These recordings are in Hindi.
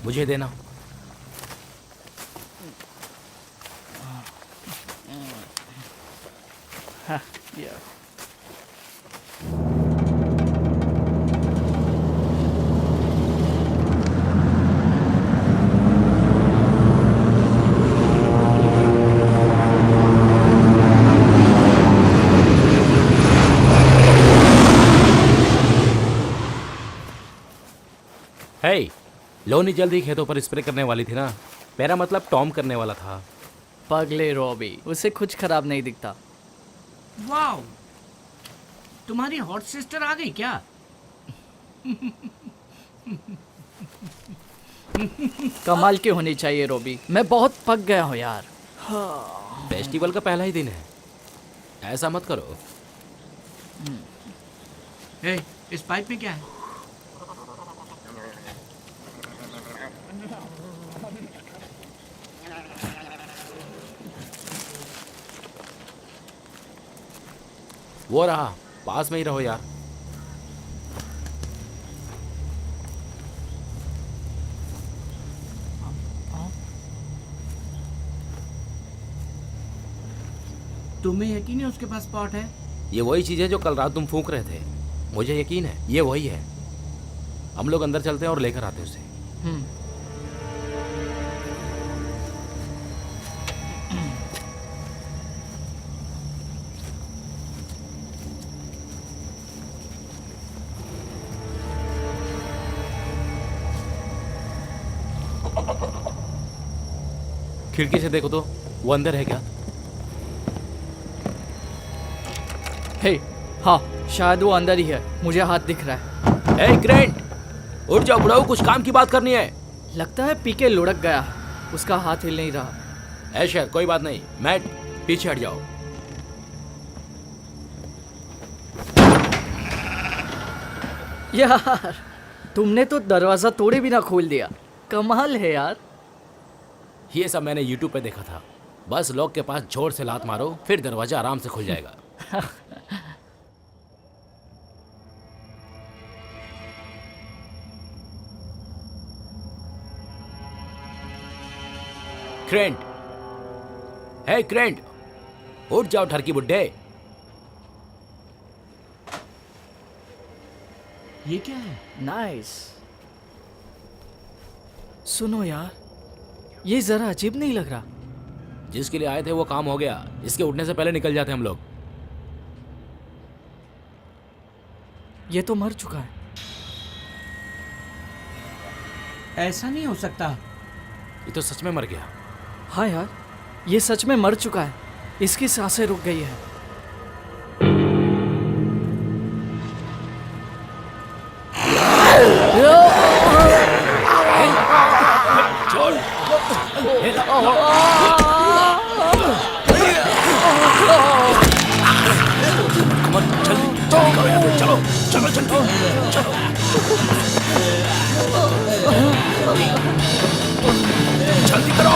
मुझे देना। हाँ, या। हे, लोनी जल्दी खेतों पर स्प्रे करने वाली थी ना। मेरा मतलब टॉम करने वाला था। पगले रॉबी, उसे कुछ खराब नहीं दिखता। वाओ, तुम्हारी हॉट सिस्टर आ गई क्या? कमाल की होनी चाहिए रॉबी, मैं बहुत पक गया हूँ यार। फेस्टिवल का पहला ही दिन है, ऐसा मत करो। हे, इस पाइप में क्या है? वो रहा, पास में ही रहो यार। तुम्हें यकीन है उसके पास पॉट है? ये वही चीज है जो कल रात तुम फूंक रहे थे। मुझे यकीन है ये वही है। हम लोग अंदर चलते हैं और लेकर आते हैं उसे। खिड़की से देखो तो वो अंदर है क्या? हे, हाँ, शायद वो अंदर ही है, मुझे हाथ दिख रहा है। ए ग्रेंट, उठ जाओ बुढ़ाऊ, कुछ काम की बात करनी है। लगता है पीके लुढ़क गया है, उसका हाथ हिल नहीं रहा। ऐशर, कोई बात नहीं, मैट पीछे हट जाओ। यार, तुमने तो दरवाजा तोड़े बिना खोल दिया। कमाल है यार। ये सब मैंने यूट्यूब पे देखा था। बस लॉक के पास जोर से लात मारो, फिर दरवाजा आराम से खुल जाएगा। क्रेंट, हे क्रेंट, उठ जाओ ठरकी बुड्ढे। ये क्या है? नाइस। सुनो यार, ये जरा अजीब नहीं लग रहा? जिसके लिए आए थे वो काम हो गया, इसके उठने से पहले निकल जाते हम लोग। ये तो मर चुका है। ऐसा नहीं हो सकता। ये तो सच में मर गया। हाँ यार, ये सच में मर चुका है। इसकी सांसें रुक गई है। चलो चलो चलो चलो, जल्दी करो।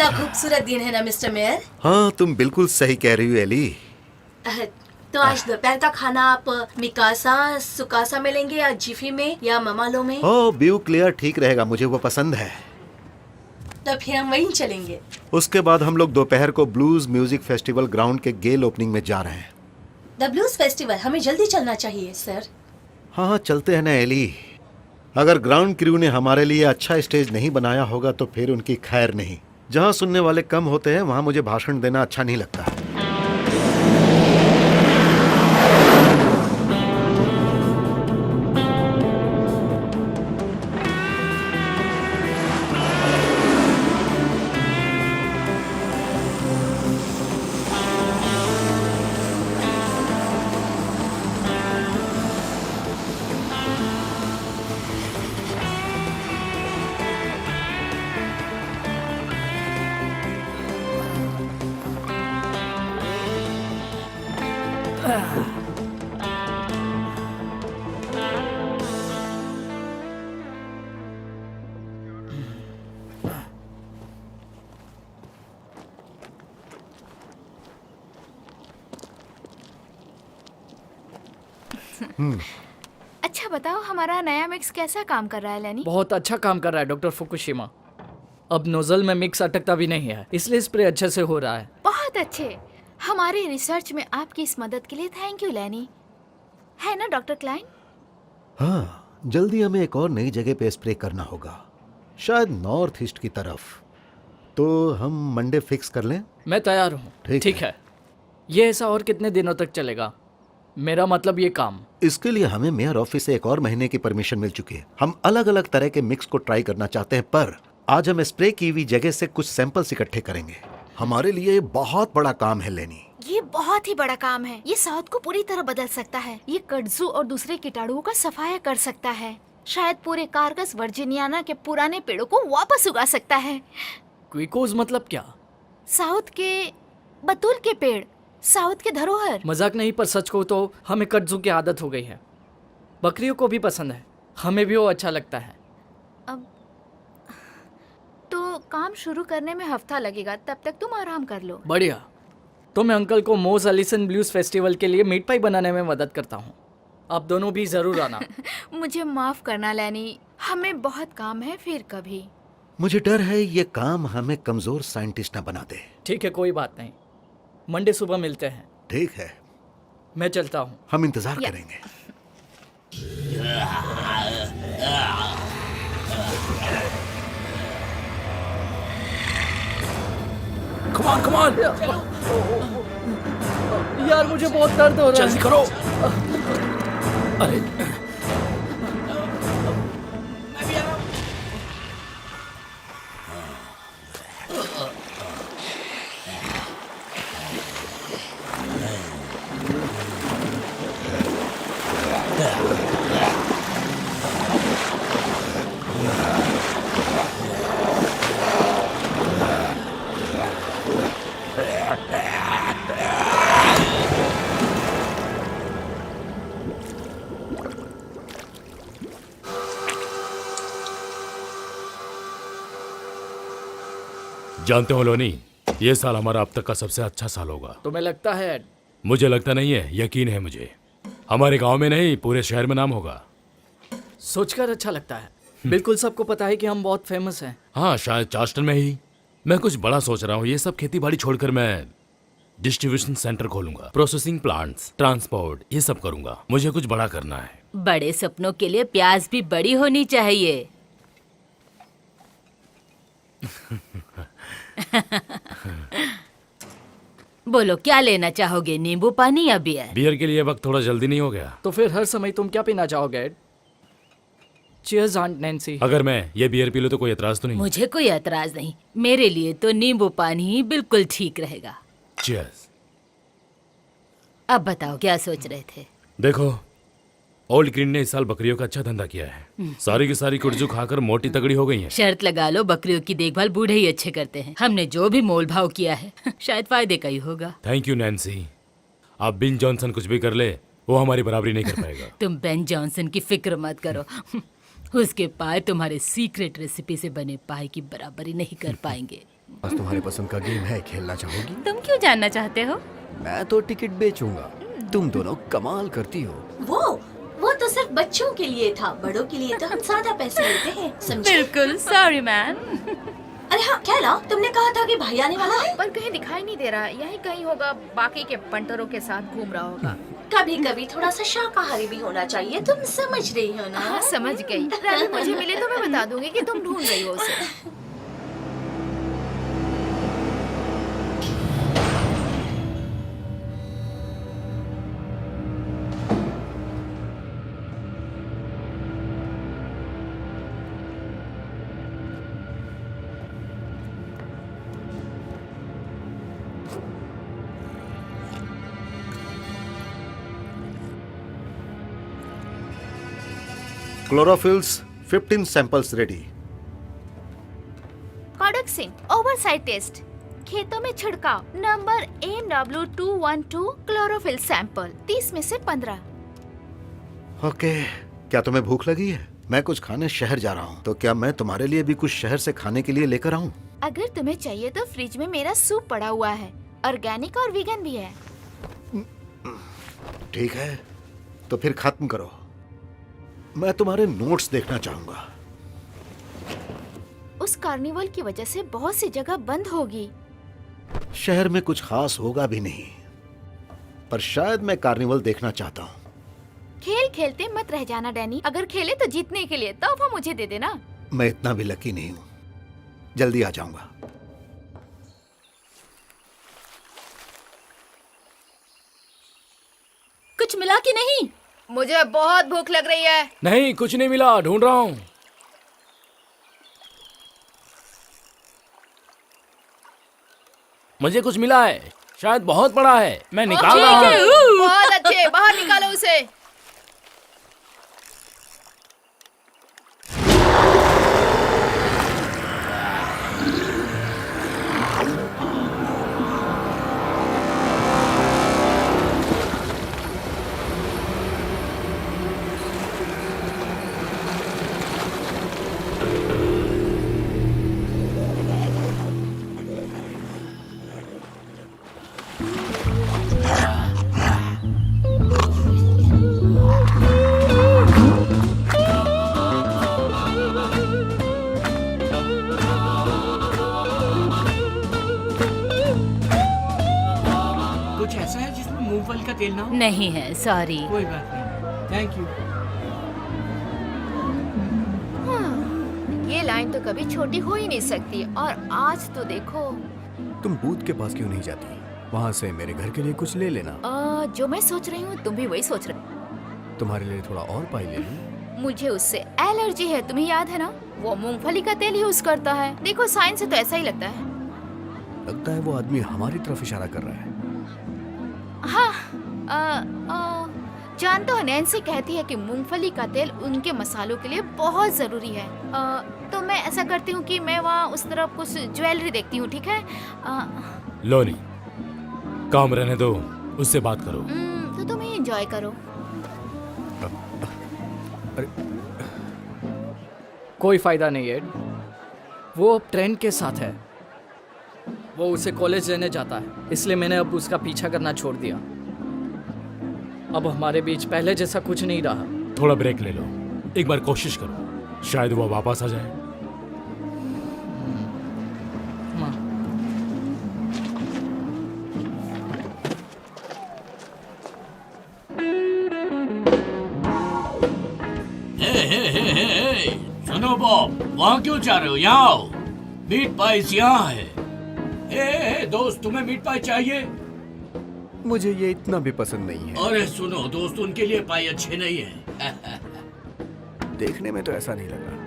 कितना खूबसूरत दिन है ना मिस्टर मेयर। हाँ, तुम बिल्कुल सही कह रही हो एली। तो आज दोपहर का खाना आप मिकासा सुकासा में लेंगे या जिफी में या ममालो में? ओह, ब्यू क्लियर ठीक रहेगा, मुझे वो पसंद है। तो फिर हम वहीं चलेंगे। उसके बाद हम लोग दोपहर को ब्लूज म्यूजिक फेस्टिवल ग्राउंड के गेल ओपनिंग में जा रहे हैं। द ब्लूज फेस्टिवल, हमें जल्दी चलना चाहिए सर। हाँ हाँ, चलते हैं ना एली। अगर ग्राउंड क्रू ने हमारे लिए अच्छा स्टेज नहीं बनाया होगा तो फिर उनकी खैर नहीं। जहाँ सुनने वाले कम होते हैं वहाँ मुझे भाषण देना अच्छा नहीं लगता। अच्छा बताओ, हमारा नया मिक्स कैसा काम कर रहा है लेनी? बहुत अच्छा काम कर रहा है डॉक्टर फुकुशिमा। अब नोजल में मिक्स अटकता भी नहीं है, इसलिए स्प्रे अच्छे से हो रहा है। बहुत अच्छे। हमारी रिसर्च में आपकी इस मदद के लिए थैंक यू लेनी। है ना डॉक्टर क्लाइन? हाँ, जल्दी हमें एक और नई जगह पे स्प्रे करना होगा, शायद नॉर्थ ईस्ट की तरफ। तो हम मंडे फिक्स कर लें? मैं तैयार हूँ। ठीक है। ये ऐसा और कितने दिनों तक चलेगा? मेरा मतलब ये काम। इसके लिए हमें मेयर ऑफिस से एक और महीने की परमिशन मिल चुकी है। हम अलग अलग तरह के मिक्स को ट्राई करना चाहते हैं, पर आज हम स्प्रे की हुई जगह से कुछ सैंपल्स इकट्ठे करेंगे। हमारे लिए ये बहुत बड़ा काम है लेनी। ये बहुत ही बड़ा काम है। ये साउथ को पूरी तरह बदल सकता है। ये कड्जू और दूसरे कीटाणुओं का सफाया कर सकता है। शायद पूरे कारगस वर्जीनियाना के पुराने पेड़ों को वापस उगा सकता है। क्विकोज मतलब क्या? साउथ के बतूल के पेड़, साउथ के धरोहर। मजाक नहीं, पर सच को तो हमें कड्जू की आदत हो गई है। बकरियों को भी पसंद है, हमें भी वो अच्छा लगता है। अब तो काम शुरू करने में हफ्ता लगेगा, तब तक तुम आराम कर लो। बढ़िया। तो मैं अंकल को मोज अलिसन ब्लूज फेस्टिवल के लिए मीट पाई बनाने में मदद करता हूँ। आप दोनों भी जरूर आना। मुझे माफ करना लेनी, हमें बहुत काम है, फिर कभी। मुझे डर है ये काम हमें कमजोर साइंटिस्ट न बना दे। ठीक है, कोई बात नहीं। मंडे सुबह मिलते हैं। ठीक है, मैं चलता हूँ। हम इंतजार करेंगे। Come on! यार मुझे बहुत दर्द हो रहा है। जल्दी करो। अरे जानते हो लोनी, ये साल हमारा अब तक का सबसे अच्छा साल होगा। तुम्हें लगता है? मुझे लगता नहीं है, यकीन है मुझे। हमारे गांव में नहीं, पूरे शहर में नाम होगा। सोचकर अच्छा लगता है। बिल्कुल सबको पता है कि हम बहुत फेमस हैं। हाँ, शायद चार्ल्सटन में ही। मैं कुछ बड़ा सोच रहा हूँ। ये सब खेती बाड़ी छोड़कर मैं डिस्ट्रीब्यूशन सेंटर खोलूंगा, प्रोसेसिंग प्लांट्स, ट्रांसपोर्ट, ये सब करूंगा। मुझे कुछ बड़ा करना है। बड़े सपनों के लिए प्यास भी बड़ी होनी चाहिए। बोलो क्या लेना चाहोगे, नींबू पानी या बियर? बियर के लिए वक्त थोड़ा जल्दी नहीं हो गया? तो फिर हर समय तुम क्या पीना चाहोगे? Cheers aunt Nancy. अगर मैं ये बियर पी लूं तो कोई एतराज तो नहीं? मुझे कोई एतराज नहीं, मेरे लिए तो नींबू पानी ही बिल्कुल ठीक रहेगा। चीयर्स। अब बताओ क्या सोच रहे थे? देखो, ओल्ड ग्रीन ने इस साल बकरियों का अच्छा धंधा किया है। सारी की सारी कुर्जू खाकर मोटी तगड़ी हो गई हैं। शर्त लगा लो, बकरियों की देखभाल बूढ़े ही अच्छे करते हैं। हमने जो भी मोल भाव किया है शायद फायदे का ही होगा। Thank you Nancy. आप बिन जॉनसन कुछ भी कर ले, वो हमारी बराबरी नहीं कर पाएगा। तुम बेन जॉनसन की फिक्र मत करो। उसके पाए तुम्हारे सीक्रेट रेसिपी से बने पाए की बराबरी नहीं कर पाएंगे। बस तुम्हारे पसंद का गेम है, खेलना चाहोगी? तुम क्यों जानना चाहते हो? मैं तो टिकट बेचूंगा। तुम दोनों कमाल करती हो। वो तो सिर्फ बच्चों के लिए था, बड़ों के लिए तो हम ज्यादा पैसे लेते हैं, समझे? बिल्कुल, सॉरी मैन। अरे हाँ, क्या ला? तुमने कहा था कि भाई आने वाला है। पर कहीं दिखाई नहीं दे रहा, यही कहीं होगा, बाकी के पंटरों के साथ घूम रहा होगा। कभी कभी थोड़ा सा शाकाहारी भी होना चाहिए, तुम समझ रही हो ना? हाँ, समझ गई। रानी मुझे मिले तो मैं बता दूंगी कि तुम ढूंढ रही हो उसे। Chlorophylls 15 samples ready. कॉडक्सिन ओवरसाइट टेस्ट, खेतों में छिड़काव, नंबर MW212 क्लोरोफिल सैंपल, 30 में से 15। ओके, क्या तुम्हें भूख लगी है? मैं कुछ खाने शहर जा रहा हूँ, तो क्या मैं तुम्हारे लिए भी कुछ शहर से खाने के लिए लेकर आऊँ? अगर तुम्हें चाहिए तो फ्रिज में मेरा सूप पड़ा हुआ है, ऑर्गेनिक और वीगन भी है। ठीक है, तो फिर खत्म करो। मैं तुम्हारे नोट्स देखना चाहूंगा। उस कार्निवल की वजह से बहुत सी जगह बंद होगी। शहर में कुछ खास होगा भी नहीं, पर शायद मैं कार्निवल देखना चाहता हूँ। खेल खेलते मत रह जाना डैनी, अगर खेले तो जीतने के लिए तोहफा मुझे दे देना। मैं इतना भी लकी नहीं हूँ, जल्दी आ जाऊंगा। कुछ मिला कि नहीं? मुझे बहुत भूख लग रही है। नहीं, कुछ नहीं मिला, ढूंढ रहा हूँ। मुझे कुछ मिला है, शायद बहुत बड़ा है, मैं निकाल रहा हूँ। बहुत अच्छे, बाहर निकालो उसे। कुछ ऐसा है जिसमें मूंगफली का तेल ना हो? नहीं है, सॉरी। कोई बात नहीं, थैंक यू। ये लाइन तो कभी छोटी हो ही नहीं सकती, और आज तो देखो। तुम बूथ के पास क्यों नहीं जाती? वहाँ से मेरे घर के लिए कुछ ले लेना। जो मैं सोच रही हूँ तुम भी वही सोच रहे। तुम्हारे लिए थोड़ा और पाई ले लूं? मुझे उससे एलर्जी है, तुम्हें याद है ना? वो मूंगफली का तेल यूज करता है। देखो साइन से तो ऐसा ही लगता है। लगता है वो आदमी हमारी तरफ इशारा कर रहा है। हाँ, जानते हो नैन्सी कहती है कि मूंगफली का तेल उनके मसालों के लिए बहुत जरूरी है। तो मैं ऐसा करती हूँ कि मैं वहाँ उस तरफ कुछ ज्वेलरी देखती हूँ, ठीक है? लोनी, काम रहने दो, उससे बात करो। तो तुम ही एंजॉय करो। कोई फायदा नहीं है, वो अब ट्रेंड के साथ है। वो उसे कॉलेज लेने जाता है, इसलिए मैंने अब उसका पीछा करना छोड़ दिया। अब हमारे बीच पहले जैसा कुछ नहीं रहा। थोड़ा ब्रेक ले लो, एक बार कोशिश करो, शायद वो वापस आ जाए। सुनो बॉब, वहाँ क्यों जा रहे हो? यहाँ आओ, मीट पाई यहाँ है। दोस्त, तुम्हें मीट पाई चाहिए? मुझे ये इतना भी पसंद नहीं है। अरे सुनो दोस्त, उनके लिए पाई अच्छे नहीं है। देखने में तो ऐसा नहीं लग रहा।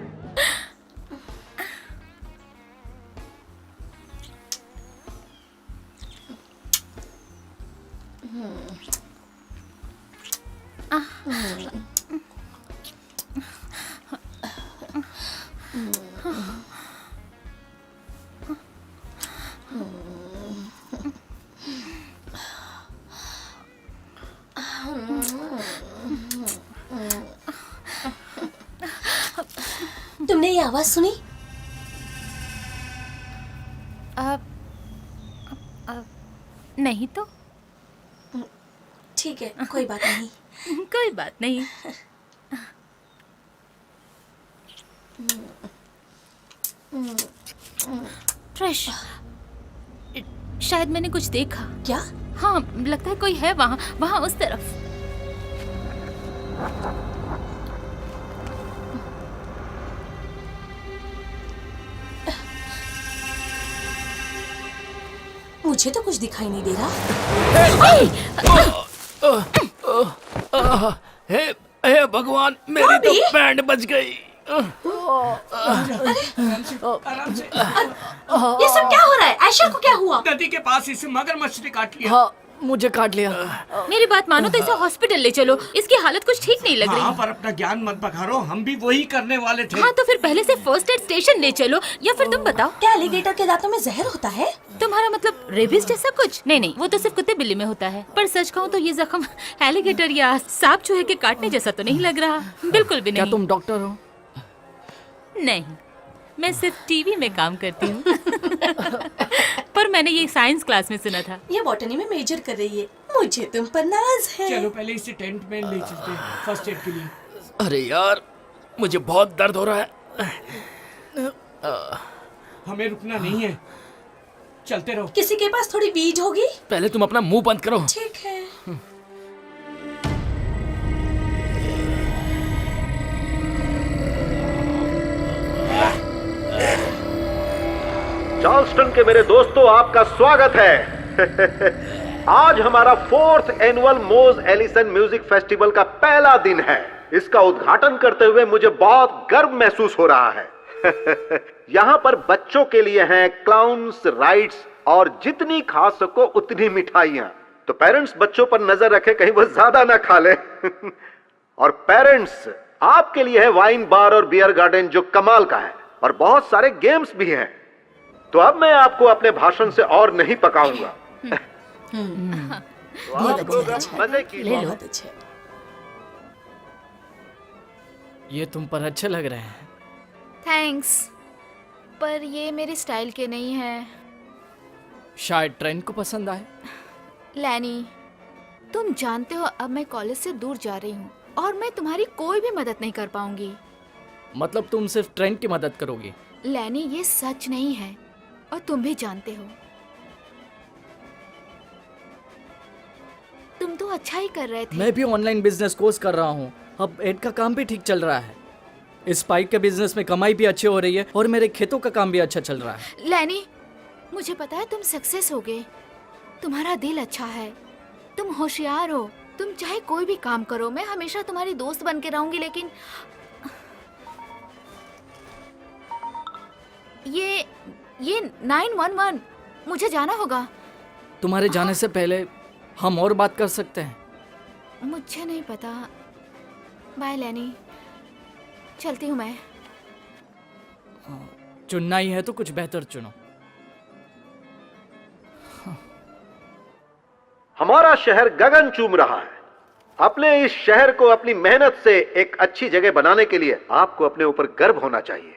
तुमने ये आवाज सुनी? नहीं तो ठीक है, कोई बात नहीं। कोई बात नहीं। फ्रेश। शायद मैंने कुछ देखा। क्या? हाँ, लगता है कोई है वहाँ, वहाँ उस तरफ। मुझे तो कुछ दिखाई नहीं दे रहा। हे भगवान, मेरी तो बैंड बज गई। ये सब क्या हो रहा है? आयशा को क्या हुआ? नदी के पास इसे मगरमच्छ ने काट लिया। हाँ, मुझे काट लिया। मेरी बात मानो तो इसे हॉस्पिटल ले चलो। इसकी हालत कुछ ठीक नहीं लग रही। हाँ, पर अपना ज्ञान मत बघारो, हम भी वही करने वाले थे। हाँ, तो फिर पहले से फर्स्ट एड स्टेशन ले चलो, या फिर तुम बताओ। क्या एलिगेटर के दांतों में जहर होता है? तुम्हारा मतलब रेबिस जैसा कुछ? नहीं नहीं, वो तो सिर्फ कुत्ते बिल्ली में होता है। पर सच कहूँ तो ये जख्म एलिगेटर या सांप चूहे के काटने जैसा तो नहीं लग रहा, बिल्कुल भी क्या नहीं। तुम डॉक्टर हो? नहीं, मैं सिर्फ टीवी में काम करती हूँ। पर मैंने ये साइंस क्लास में सुना था। ये बॉटनी में मेजर कर रही है। मुझे तुम पर नाज है। चलो पहले इसे टेंट में ले चलते हैं फर्स्ट एड के लिए। अरे यार, मुझे बहुत दर्द हो रहा है। हमें रुकना नहीं है, चलते रहो। किसी के पास थोड़ी बीज होगी? पहले तुम अपना मुंह बंद करो। ठीक है। चार्ल्सटन के मेरे दोस्तों, आपका स्वागत है। आज हमारा 4th एनुअल मोज एलिसन म्यूजिक फेस्टिवल का पहला दिन है। इसका उद्घाटन करते हुए मुझे बहुत गर्व महसूस हो रहा है। यहाँ पर बच्चों के लिए हैं क्लाउन्स, राइड्स और जितनी खा सको उतनी मिठाइयाँ। तो पेरेंट्स बच्चों पर नजर रखें कहीं वो ज्यादा ना खा लें। और पेरेंट्स, आपके लिए है वाइन बार और बियर गार्डन जो कमाल का है, और बहुत सारे गेम्स भी हैं। तो अब मैं आपको अपने भाषण से और नहीं पकाऊंगा। तो आप लोग मजे कीजिए। बहुत अच्छे। ये तुम पर अच्छे लग रहे हैं। थैंक्स, पर ये मेरे स्टाइल के नहीं है। शायद ट्रेंड को पसंद आए। लैनी, तुम जानते हो अब मैं कॉलेज से दूर जा रही हूँ और मैं तुम्हारी कोई भी मदद नहीं कर पाऊंगी। मतलब तुम सिर्फ ट्रेंड की मदद करोगी? लैनी, ये सच नहीं है और तुम भी जानते हो। तुम तो अच्छा ही कर रहे थे। मैं भी ऑनलाइन बिजनेस कोर्स कर रहा हूँ। अब एड का काम भी ठीक चल रहा है। इस पाइप के बिजनेस में कमाई भी अच्छी हो रही है और मेरे खेतों का काम भी अच्छा चल रहा है। लैनी, मुझे पता है तुम सक्सेस होगे। तुम्हारा दिल अच्छा है, तुम होशियार हो। तुम चाहे कोई भी काम करो, मैं हमेशा तुम्हारी दोस्त बन के रहूंगी। लेकिन ये 911, मुझे जाना होगा। तुम्हारे जाने से पहले हम और बात कर सकते हैं। मुझे नहीं पता। बाय लैनी, चलती हूँ मैं। चुनना ही है तो कुछ बेहतर चुनो। हमारा शहर गगन चूम रहा है। अपने इस शहर को अपनी मेहनत से एक अच्छी जगह बनाने के लिए आपको अपने ऊपर गर्व होना चाहिए।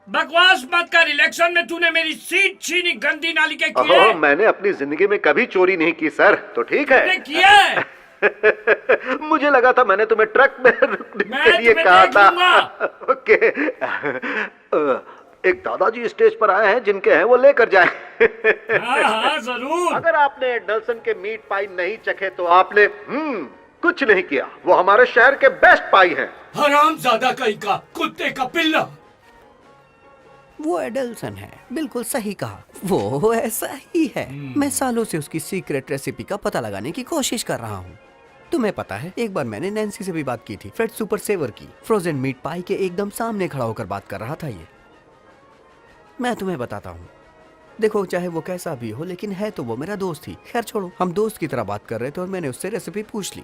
बकवास मत कर। इलेक्शन में तूने मेरी सीट छीनी, गंदी नाली के किए। मैंने अपनी जिंदगी में कभी चोरी नहीं की सर। तो ठीक है। तूने किया है। मुझे लगा था मैंने तुम्हें ट्रक में रुकने मैं के लिए तुम्हें कहा देख था। लूंगा। ओके। एक दादाजी स्टेज पर आए हैं, जिनके हैं वो लेकर जाएं। हाँ हाँ जरूर। अगर आपने डल्सन के मीट पाई नहीं चखे तो आपने कुछ नहीं किया। वो हमारे शहर के बेस्ट पाई हैं। हरामजादा कहीं का, कुत्ते का पिल्ला। वो एडल्सन है, बिल्कुल सही कहा। वो ऐसा ही है। मैं सालों से उसकी सीक्रेट रेसिपी का पता लगाने की कोशिश कर रहा हूँ। तुम्हें पता है, एक बार मैंने नैन्सी से भी बात की थी, फ्रेड सुपर सेवर की। फ्रोजन मीट पाई के एकदम सामने खड़ा होकर बात कर रहा था ये। मैं तुम्हें बताता हूँ, देखो चाहे वो कैसा भी हो, लेकिन है तो वो मेरा दोस्त ही। खैर छोड़ो, हम दोस्त की तरह बात कर रहे थे और मैंने उससे रेसिपी पूछ ली।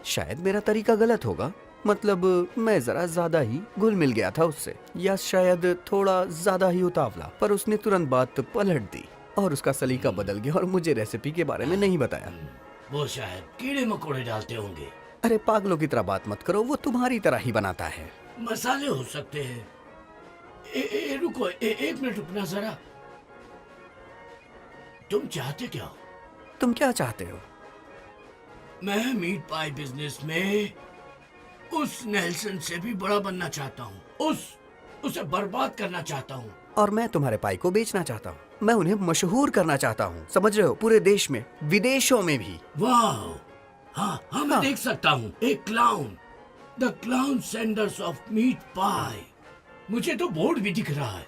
शायद मेरा तरीका गलत होगा, मतलब मैं जरा ज्यादा ही घुल मिल गया था उससे, या शायद थोड़ा ज्यादा ही उतावला। पर उसने तुरंत बात पलट दी और उसका सलीका बदल गया और मुझे रेसिपी के बारे में नहीं बताया। वो शायद कीड़े मकोड़े डालते होंगे। अरे पागलों की तरह बात मत करो, वो तुम्हारी तरह ही बनाता है। मसाले हो सकते हैं। रुको, एक मिनट रुकना जरा। तुम चाहते क्या हो? तुम क्या चाहते हो? मैं मीट पाई बिजनेस में उस नेल्सन से भी बड़ा बनना चाहता हूँ। उसे बर्बाद करना चाहता हूँ। और मैं तुम्हारे पाई को बेचना चाहता हूँ। मैं उन्हें मशहूर करना चाहता हूँ, समझ रहे हो? पूरे देश में, विदेशों में भी। वाह, हाँ, मैं देख सकता हूँ। एक clown, the clown senders of meat pie. मुझे तो बोर्ड भी दिख रहा है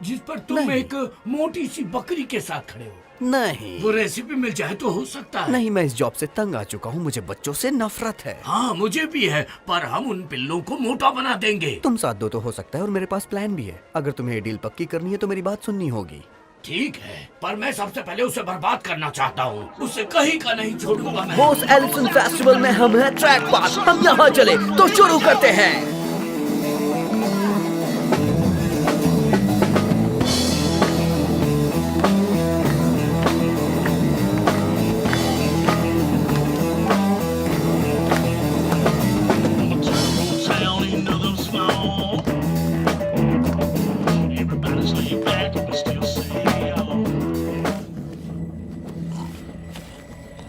जिस पर तुम नहीं। एक मोटी सी बकरी के साथ खड़े हो। नहीं, वो रेसिपी मिल जाए तो हो सकता है। नहीं, मैं इस जॉब से तंग आ चुका हूँ। मुझे बच्चों से नफरत है। हाँ, मुझे भी है, पर हम उन पिल्लों को मोटा बना देंगे। तुम साथ दो तो हो सकता है, और मेरे पास प्लान भी है। अगर तुम्हें ये डील पक्की करनी है तो मेरी बात सुननी होगी। ठीक है, पर मैं सबसे पहले उसे बर्बाद करना चाहता हूँ। उसे कहीं का नहीं छोड़ूंगा मैं। बॉस एलिसन फेस्टिवल में हम हैं ट्रैक पास। हम यहाँ चले तो शुरू करते हैं।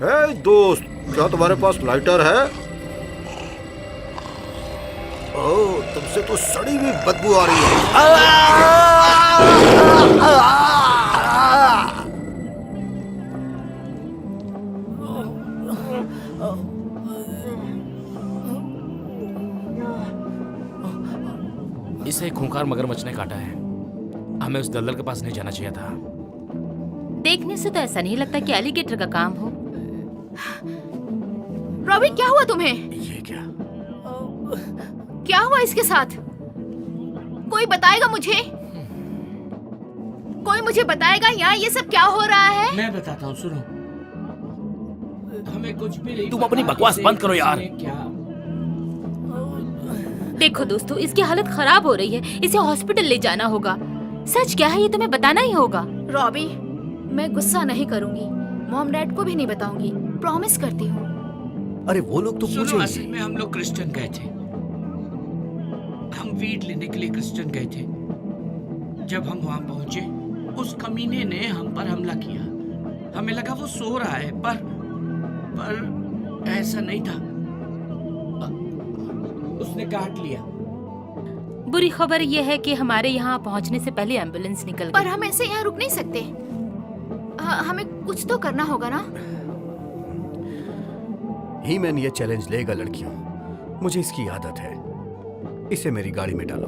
हे दोस्त, क्या तुम्हारे पास लाइटर है? ओह, तुमसे तो सड़ी हुई बदबू आ रही है। इसे एक खूंखार मगरमच्छ ने काटा है। हमें उस दलदल के पास नहीं जाना चाहिए था। देखने से तो ऐसा नहीं लगता कि एलिगेटर का काम हो। रॉबी, क्या हुआ तुम्हें? ये क्या? क्या हुआ इसके साथ? कोई बताएगा मुझे? कोई मुझे बताएगा यहाँ ये सब क्या हो रहा है? मैं बताता हूँ, सुनो। हमें कुछ भी नहीं तुम पता अपनी बकवास इसे बंद करो यार। किसने क्या। देखो दोस्तों, इसकी हालत खराब हो रही है। इसे हॉस्पिटल ले जाना होगा। सच क्या है ये तुम्हें बताना ही होगा। रॉबी, मैं गुस्सा नहीं करूंगी। मॉम डैड को भी नहीं बताऊंगी, प्रॉमिस करती हूँ। अरे वो लोग तो सुनो, असल पूछेंगे। में हम लोग क्रिश्चियन गए थे। हम वीट लेने के लिए क्रिश्चियन गए थे। जब हम वहां पहुंचे, उस कमीने ने हम पर हमला किया। हमें लगा वो सो रहा है, पर ऐसा नहीं था। उसने काट लिया। बुरी खबर यह है कि हमारे यहाँ पहुँचने से पहले एम्बुलेंस निकल पर गई। हम ऐसे यहाँ रुक नहीं सकते। हमें कुछ तो करना होगा ना। ही मैन ये चैलेंज लेगा लड़कियों। मुझे इसकी आदत है। इसे मेरी गाड़ी में डालो।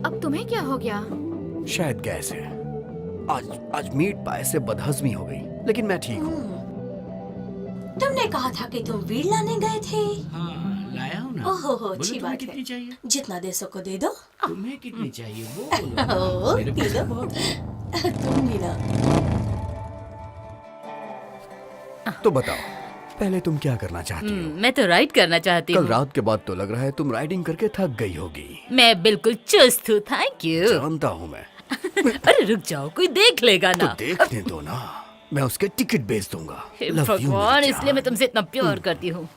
अब तुम्हें क्या हो गया? शायद गैस है। आज मीट पाए से बदहजमी हो गई, लेकिन मैं ठीक हूँ। तुमने कहा था कि तुम वीड लाने गए थे। हाँ, लाया हूँ ना। ओहो, बोलो, अच्छी तुम्हें बात कितनी है। चाहिए? जितना दे सको दे दो। तुम्हें कितनी चाहिए बोलो। ओह, मेरे पी पास लो। बहुत है। तुम भी ना। तो बताओ, पहले तुम क्या करना चाहती हो? मैं तो राइड करना चाहती कल हूँ। रात के बाद तो लग रहा है तुम राइडिंग करके थक गई होगी। मैं बिल्कुल चुस्त हूँ, थैंक यू। जानता हूँ मैं। अरे रुक जाओ, कोई देख लेगा तो ना। देखने दो ना, मैं उसके टिकट बेच दूंगा। हे Love you, भगवान, मेरी इसलिए मैं जान। तुमसे इतना प्यार करती हूँ।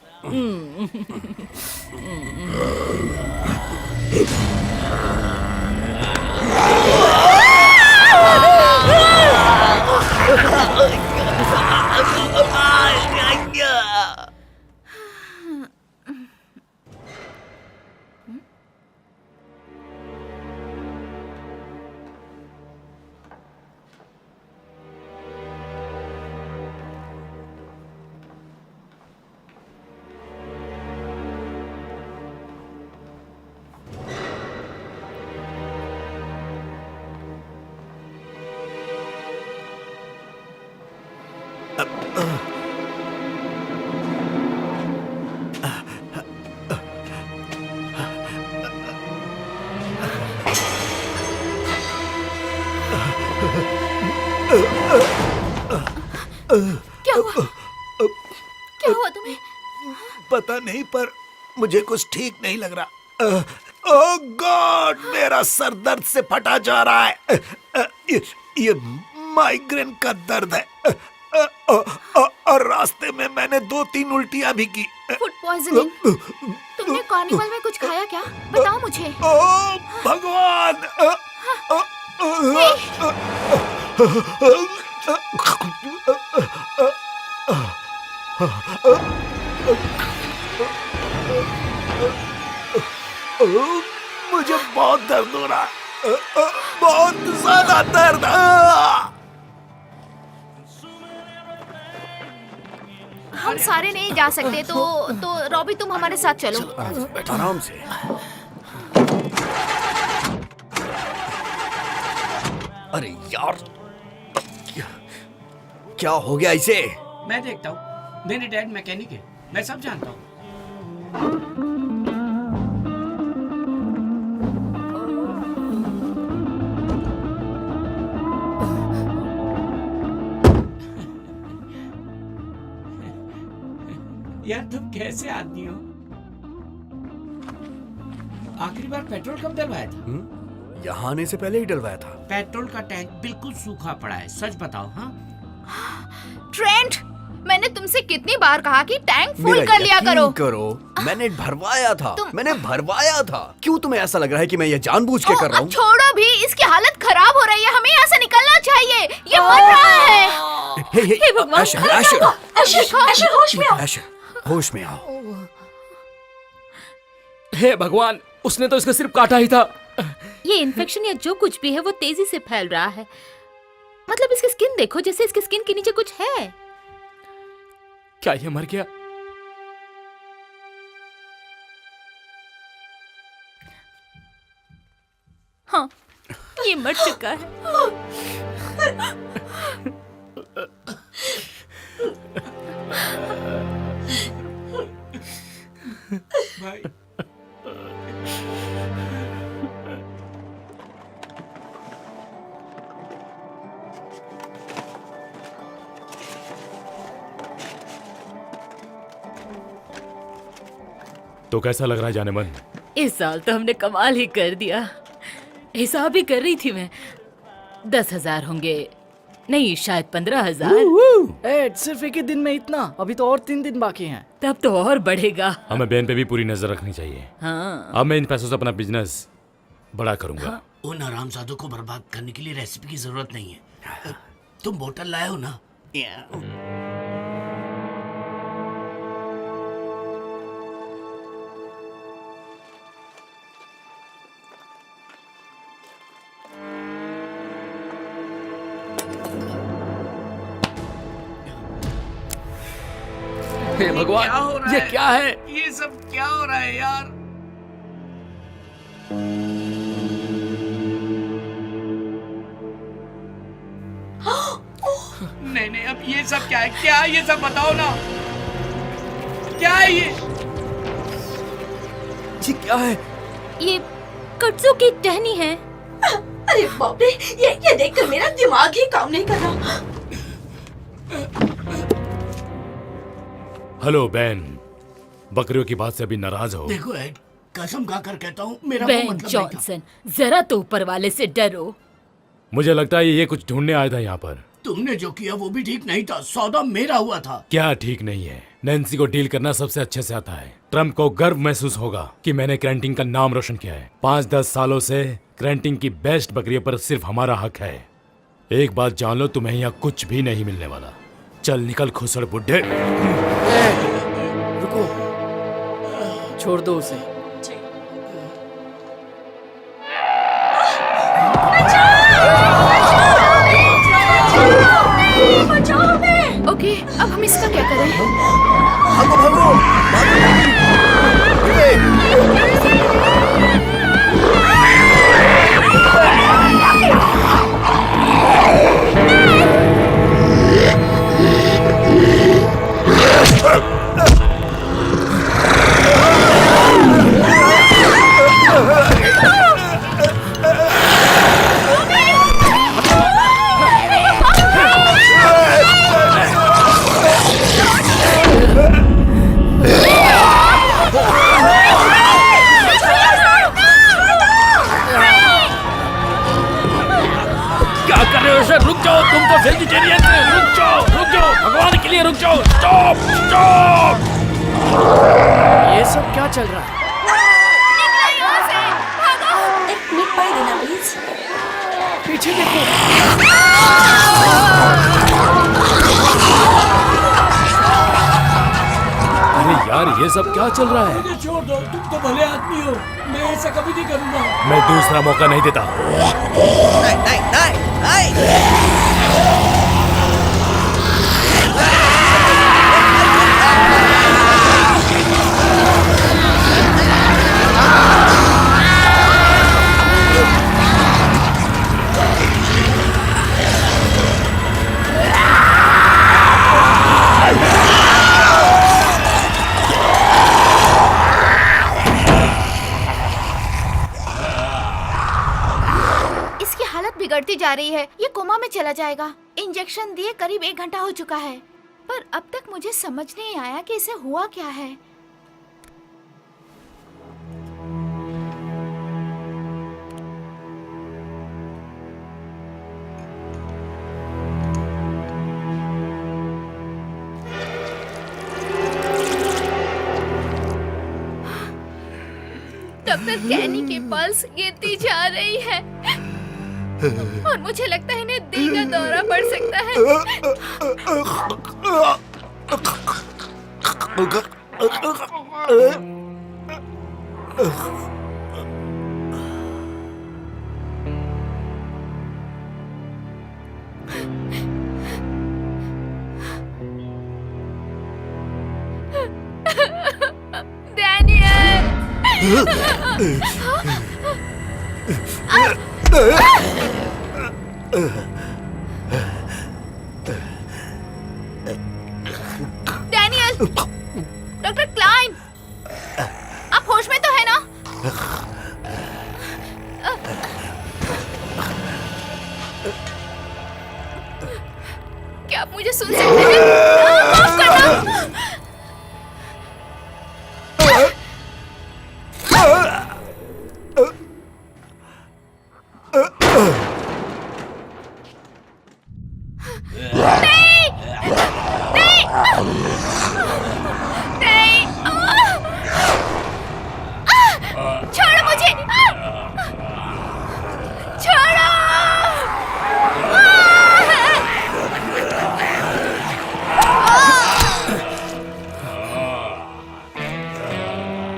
क्या हुआ? क्या हुआ तुम्हें? पता नहीं, पर मुझे कुछ ठीक नहीं लग रहा। ओह गॉड, मेरा सर दर्द से फटा जा रहा है। ये माइग्रेन का दर्द है। और रास्ते में मैंने 2-3 उल्टियां भी की। Food poisoning. तुमने कार्निवल में कुछ खाया क्या? बताओ मुझे। ओह भगवान, मुझे बहुत दर्द हो रहा है, बहुत ज्यादा दर्द। हम सारे नहीं जा सकते, तो रॉबी तुम हमारे साथ चलो। आराम से। अरे यार, क्या हो गया इसे? मैं देखता हूँ, मेरे डैड मैकेनिक है, मैं सब जानता हूँ। यार तुम कैसे आदमी हो? आखिरी बार पेट्रोल कब डलवाया था? यहाँ आने से पहले ही डलवाया था। पेट्रोल का टैंक बिल्कुल सूखा पड़ा है, सच बताओ। हाँ ट्रेंट, मैंने तुमसे कितनी बार कहा कि टैंक फुल मेरा कर लिया यकीन करो। मैंने भरवाया था। मैंने भरवाया था। क्यों तुम्हें ऐसा लग रहा है कि मैं ये जानबूझ के कर रहा हूँ? छोड़ो भी, इसकी हालत खराब हो रही है, हमें यहाँ से निकलना चाहिए। ये मर रहा है। हे भगवान, ऐशर, ऐशर, ऐशर होश में आओ। ऐशर, होश में आओ। हे भगवान, उसने तो इसका सिर्फ काटा ही था। ये इन्फेक्शन या जो कुछ भी है वो तेजी से फैल रहा है। मतलब इसकी स्किन देखो, जैसे इसकी स्किन के नीचे कुछ है। क्या ये मर गया? हाँ, ये मर चुका है। भाई, तो कैसा लग रहा है जाने मन? इस साल तो हमने कमाल ही कर दिया। हिसाब ही कर रही थी मैं, 10,000 होंगे, नहीं शायद 15,000। एड, सिर्फ एक ही दिन में इतना? अभी तो और 3 दिन बाकी हैं। तब तो और बढ़ेगा। हमें बहन पे भी पूरी नजर रखनी चाहिए। हाँ। अब मैं इन पैसों से अपना बिजनेस बड़ा करूंगा। उन हरामजादों को बर्बाद करने के लिए रेसिपी की जरूरत नहीं है। तुम बोतल लाए हो ना? हे भगवान, क्या हो रहा ये है? क्या है? ये सब क्या हो रहा है यार? नहीं नहीं, अब ये सब क्या है? क्या है ये सब? बताओ ना, क्या है ये? ये क्या है? ये कट्सू की टहनी है। अरे बाप रे, ये देखकर मेरा दिमाग ही काम नहीं कर रहा। हेलो बहन, बकरियों की बात से अभी नाराज हो? देखो एड, कसम खाकर कहता हूँ, मेरा बेन वो मतलब नहीं था। जॉनसन, जरा तो ऊपर वाले से डरो। मुझे लगता है ये कुछ ढूंढने आया था यहाँ पर। तुमने जो किया वो भी ठीक नहीं था। सौदा मेरा हुआ था। क्या ठीक नहीं है? नैन्सी को डील करना सबसे अच्छे से आता है। ट्रम्प को गर्व महसूस होगा कि मैंने क्रैंटिंग का नाम रोशन किया है। 5-10 सालों से क्रैंटिंग की बेस्ट बकरियों पर सिर्फ हमारा हक है। एक बात जान लो, तुम्हें यहाँ कुछ भी नहीं मिलने वाला। चल निकल खुसड़ बुड्ढे। रुको, छोड़ दो उसे। ओके, अब हम इसका क्या करें? भागो भागो, क्या कर रहे हो सर? रुक जाओ, तुम तो वेजिटेरियन थे। रुक जाओ, भगवान के लिए रुक जाओ। Stop stop. ये सब क्या चल रहा है? एक मिनट पढ़ देना प्लीज। पीछे देखो। यार ये सब क्या चल रहा है? मुझे छोड़ दो, तुम तो भले आदमी हो, मैं ऐसा कभी नहीं करूंगा। मैं दूसरा मौका नहीं देता। नहीं नहीं नहीं नहीं। इसकी हालत बिगड़ती जा रही है, ये कोमा में चला जाएगा। इंजेक्शन दिए करीब 1 घंटा हो चुका है, पर अब तक मुझे समझ नहीं आया कि इसे हुआ क्या है। डॉक्टर कैनी की पल्स गिरती जा रही है और मुझे लगता है इन्हें दिल का दौरा पड़ सकता है। डैनियल, डॉक्टर क्लाइन, आप होश में तो है ना? क्या आप मुझे सुन सकते हैं? माफ करना। छोड़ो मुझे, छोड़ो।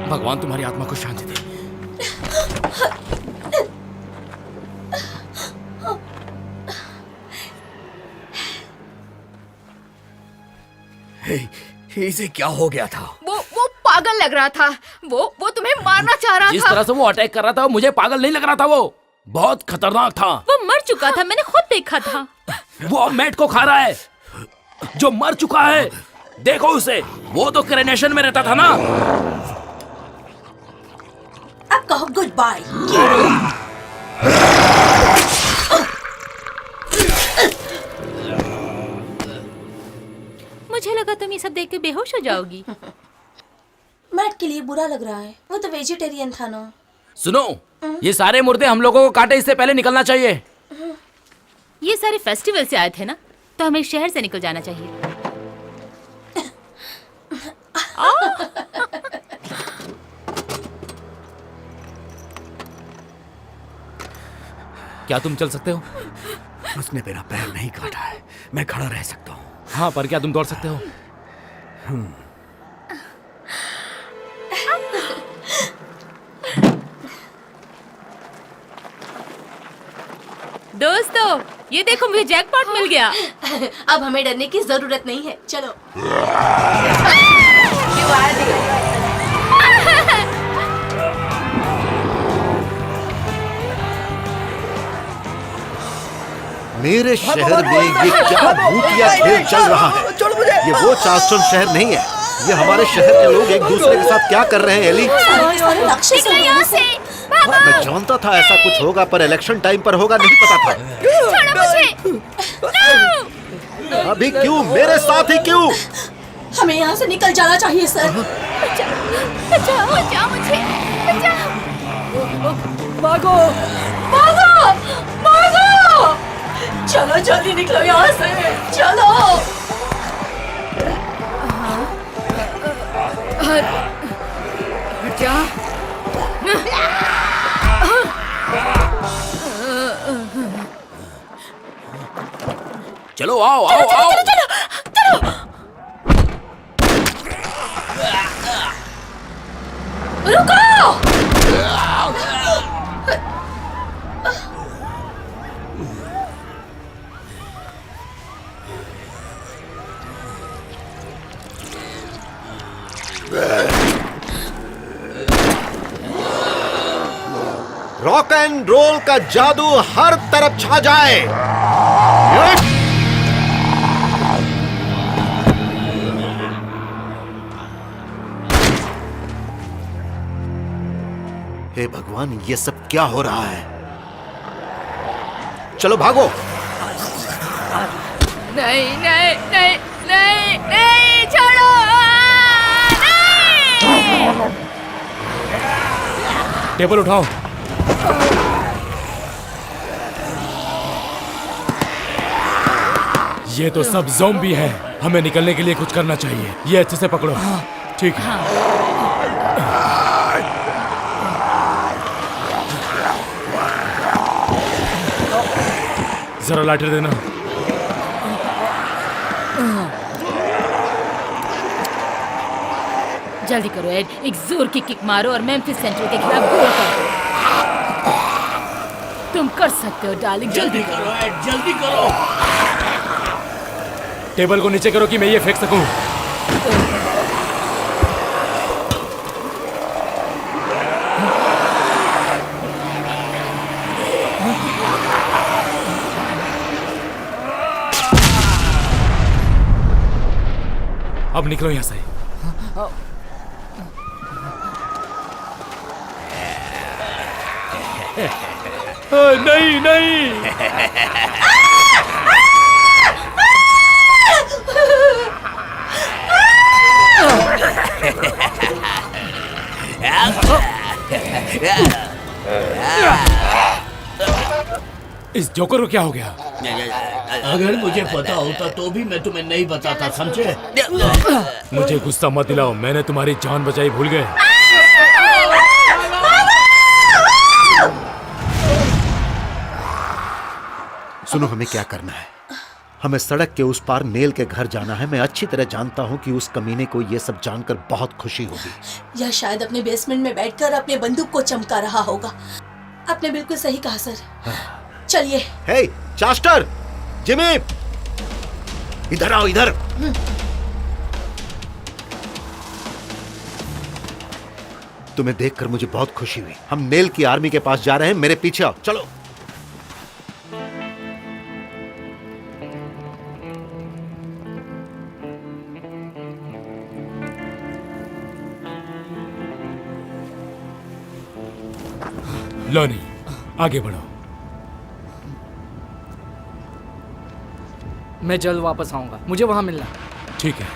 भगवान तुम्हारी आत्मा को शांति दे। इसे क्या हो गया था? वो पागल लग रहा था। वो तुम्हें मारना चाह रहा जिस था। तरह से वो अटैक कर रहा था मुझे पागल नहीं लग रहा था। वो बहुत खतरनाक था। वो मर चुका था, मैंने खुद देखा था। वो अब मैट को खा रहा है जो मर चुका है। देखो उसे, वो तो क्रेनेशन में रहता था ना। अब कहो गुड बाय। मुझे लगा तुम ये सब देख के बेहोश हो जाओगी। मैट के लिए बुरा लग रहा है, वो तो वेजिटेरियन था ना। सुनो, ये सारे मुर्दे हम लोगों को काटे इससे पहले निकलना चाहिए। ये सारे फेस्टिवल से आए थे ना, तो हमें शहर से निकल जाना चाहिए। क्या तुम चल सकते हो? उसने मेरा पैर नहीं काटा है, मैं खड़ा रह सकता हूँ। हाँ, पर क्या तुम दौड़ सकते हो? दोस्तों, ये देखो मुझे जैकपॉट मिल गया। अब हमें डरने की जरूरत नहीं है, चलो। मेरे शहर में ये क्या भूतिया खेल चल रहा है? ये वो चार्ल्सटन शहर नहीं है। ये हमारे शहर के लोग एक दूसरे के साथ क्या कर रहे हैं एली? निकलो यहाँ से, भागो। मैं जानता था ऐसा कुछ होगा, पर इलेक्शन टाइम पर होगा नहीं पता था। छोड़ो मुझे। अभी क्यों? मेरे साथ ही क्यों? हमें यहाँ से निकल जाना चाहिए सर। बचाओ, बचाओ मुझे, बचाओ। भागो। भागो, भागो। चलो जल्दी निकलो यहाँ से, चलो। क्या? चलो आओ आओ आओ। रॉक एंड रोल का जादू हर तरफ छा जाए। हे भगवान, ये सब क्या हो रहा है? चलो भागो। नहीं नहीं नहीं नहीं नहीं, छोड़ो, नहीं। टेबल उठाओ। ये तो सब ज़ॉम्बी हैं। हमें निकलने के लिए कुछ करना चाहिए। ये अच्छे से पकड़ो। ठीक है। जरा लाइटर देना। जल्दी करो एड, एक जोर की किक मारो और मेम्फिस सेंट्रल के खिलाफ गोल करो। तुम कर सकते हो डार्लिंग, जल्दी करो एड, जल्दी करो। टेबल को नीचे करो कि मैं ये फेंक सकूं। अब निकलो यहां से। नहीं नहीं, इस जोकर को क्या हो गया? अगर मुझे पता होता तो भी मैं तुम्हें नहीं बताता, समझे? मुझे गुस्सा मत दिलाओ, मैंने तुम्हारी जान बचाई भूल गए। सुनो, हमें क्या करना है? हमें सड़क के उस पार नेल के घर जाना है। मैं अच्छी तरह जानता हूँ कि उस कमीने को ये सब जानकर बहुत खुशी होगी। या शायद अपने बेसमेंट में बैठकर अपने बंदूक को चमका रहा होगा। आपने बिल्कुल सही कहा सर। चलिए। हे चास्टर, जिमी, इधर आओ, इधर। तुम्हें देखकर मुझे बहुत खुशी हुई। हम नेल की आर्मी के पास जा रहे हैं। मेरे पीछे आओ, चलो। लोनी, आगे बढ़ो। मैं जल्द वापस आऊंगा, मुझे वहां मिलना। ठीक है।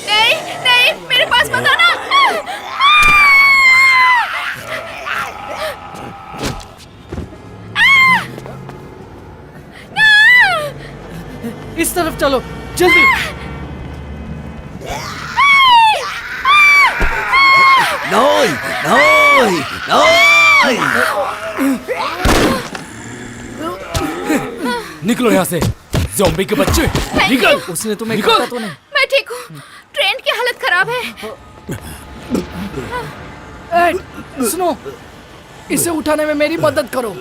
नहीं नहीं, मेरे पास मत आना। इस तरफ चलो, जल्दी। नहीं नहीं नहीं। निकलो यहाँ से, ज़ॉम्बी के बच्चे, निकल। उसने तुम्हें निकल। काटा तो नहीं? मैं ठीक हूँ, ट्रेन की हालत खराब है। ए, सुनो, इसे उठाने में मेरी मदद करो।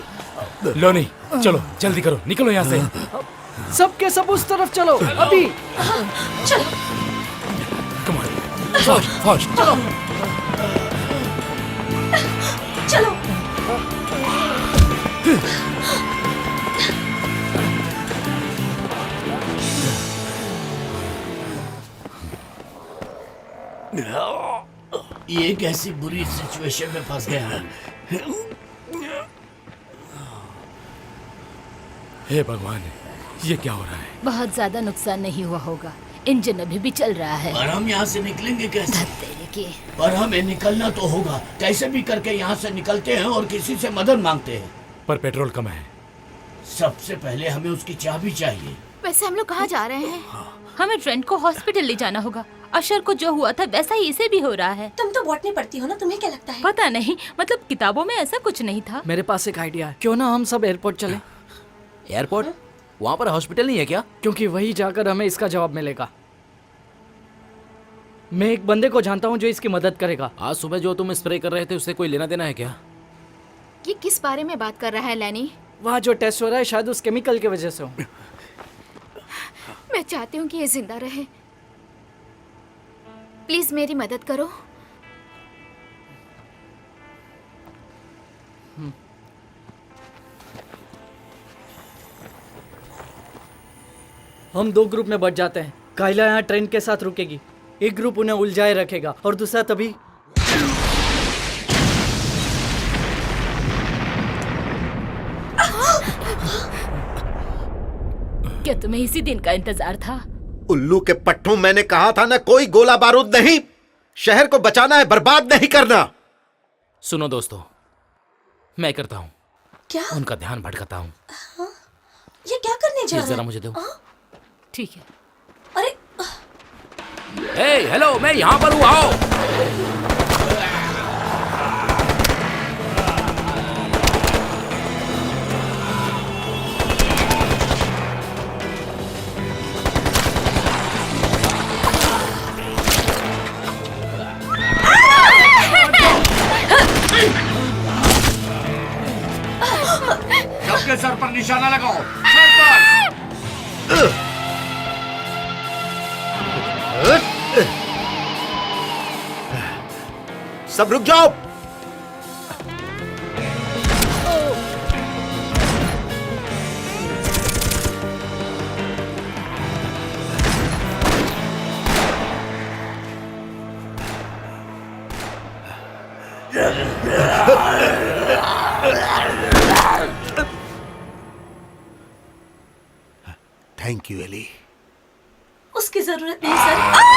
लोनी, चलो जल्दी करो, निकलो यहाँ से। सब के सब उस तरफ चलो, अभी। चलो। Come on, fast fast. चलो। चलो। ये कैसी बुरी सिचुएशन में फंस गया है। हे भगवान, ये क्या हो रहा है? बहुत ज्यादा नुकसान नहीं हुआ होगा, इंजन अभी भी चल रहा है। पर हम यहाँ से निकलेंगे कैसे? तेरे की। पर हमें निकलना तो होगा, कैसे भी करके यहाँ से निकलते हैं और किसी से मदद मांगते हैं। पर पेट्रोल कम है। सबसे पहले हमें उसकी चाबी चाहिए। वैसे हम लोग कहाँ जा रहे हैं? हमें ट्रेंट को हॉस्पिटल ले जाना होगा। अशर को जो हुआ था वैसा ही इसे भी हो रहा है। तुम तो बॉटनी पढ़ती हो ना, तुम्हें क्या लगता है? पता नहीं, मतलब किताबों में ऐसा कुछ नहीं था। मेरे पास एक आइडिया है, क्यों ना हम सब एयरपोर्ट चलें? एयरपोर्ट? वहाँ पर हॉस्पिटल नहीं है क्या? क्योंकि वही जाकर हमें इसका जवाब मिलेगा। मैं एक बंदे को जानता हूँ जो इसकी मदद करेगा। आज सुबह जो तुम स्प्रे कर रहे थे उससे कोई लेना देना है क्या? ये किस बारे में बात कर रहा है लैनी? वहाँ जो टेस्ट हो रहा है शायद उस केमिकल की वजह से हो। मैं चाहती हूँ कि ये जिंदा रहे। प्लीज मेरी मदद करो। हम 2 ग्रुप में बट जाते हैं। कायला यहाँ ट्रेन के साथ रुकेगी, एक ग्रुप उन्हें उलझाए रखेगा और दूसरा तभी क्या तुम्हें इसी दिन का इंतजार था? उल्लू के पट्टों, मैंने कहा था ना, कोई गोला बारूद नहीं। शहर को बचाना है, बर्बाद नहीं करना। सुनो दोस्तों, मैं करता हूँ, क्या? उनका ध्यान भटकाता हूँ। ये क्या करने जा ये रहा जरा है? मुझे दो। ठीक है। अरे हे हेलो, मैं यहाँ पर हूँ, आओ। सबके सर पर निशाना लगाओ, सर पर। सब रुक जाओ। Thank you Ellie. उसकी जरूरत नहीं सर।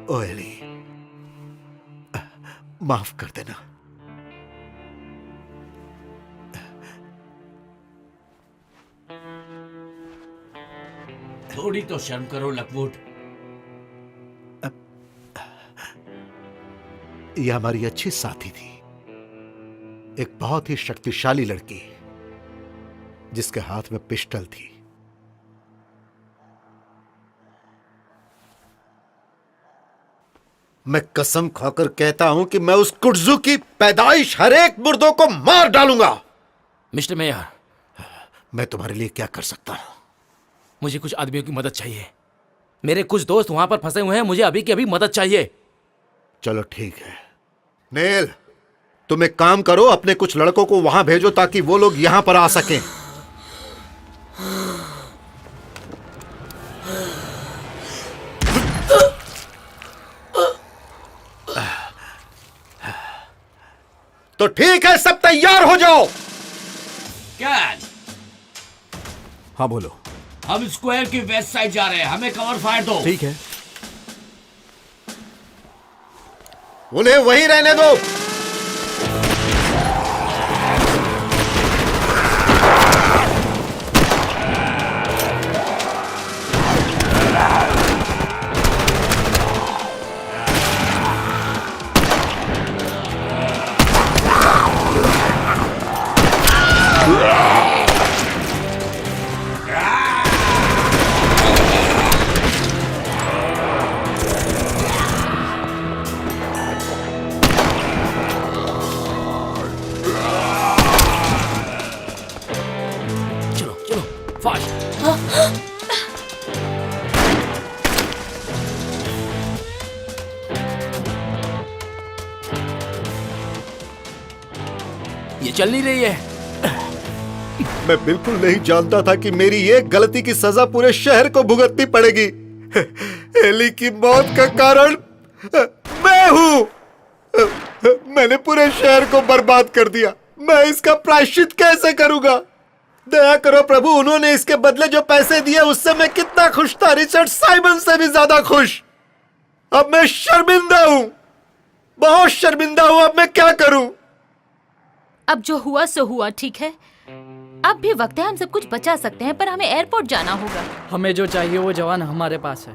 ओ एली, माफ कर देना। थोड़ी तो शर्म करो लकवुड। ये हमारी अच्छी साथी थी, एक बहुत ही शक्तिशाली लड़की जिसके हाथ में पिस्टल थी। मैं कसम खाकर कहता हूं कि मैं उस कुर्जू की पैदाइश हर एक मुर्दों को मार डालूंगा। मिस्टर मेयर, मैं तुम्हारे लिए क्या कर सकता हूं? मुझे कुछ आदमियों की मदद चाहिए। मेरे कुछ दोस्त वहां पर फंसे हुए हैं, मुझे अभी की अभी मदद चाहिए। चलो ठीक है। नेल, तुम एक काम करो, अपने कुछ लड़कों को वहां भेजो ताकि वो लोग यहां पर आ सकें। तो ठीक है, सब तैयार हो जाओ। क्या? हाँ बोलो। हम स्क्वायर की वेस्ट साइड जा रहे हैं, हमें कवर फायर दो। ठीक है। उन्हें वहीं रहने दो। ये चल नहीं रही है। मैं बिल्कुल नहीं जानता था कि मेरी ये गलती की सजा पूरे शहर को भुगतनी पड़ेगी। एली की मौत का कारण मैं हूं। मैंने पूरे शहर को बर्बाद कर दिया। मैं इसका प्रायश्चित कैसे करूंगा? दया करो प्रभु, उन्होंने इसके बदले जो पैसे दिए उससे मैं कितना खुश था, रिचर्ड साइमन से भी ज्यादा खुश। अब मैं शर्मिंदा हूं, बहुत शर्मिंदा हूं। अब मैं क्या करूं? अब जो हुआ सो हुआ, ठीक है। अब भी वक्त है, हम सब कुछ बचा सकते हैं, पर हमें एयरपोर्ट जाना होगा। हमें जो चाहिए वो जवान हमारे पास है।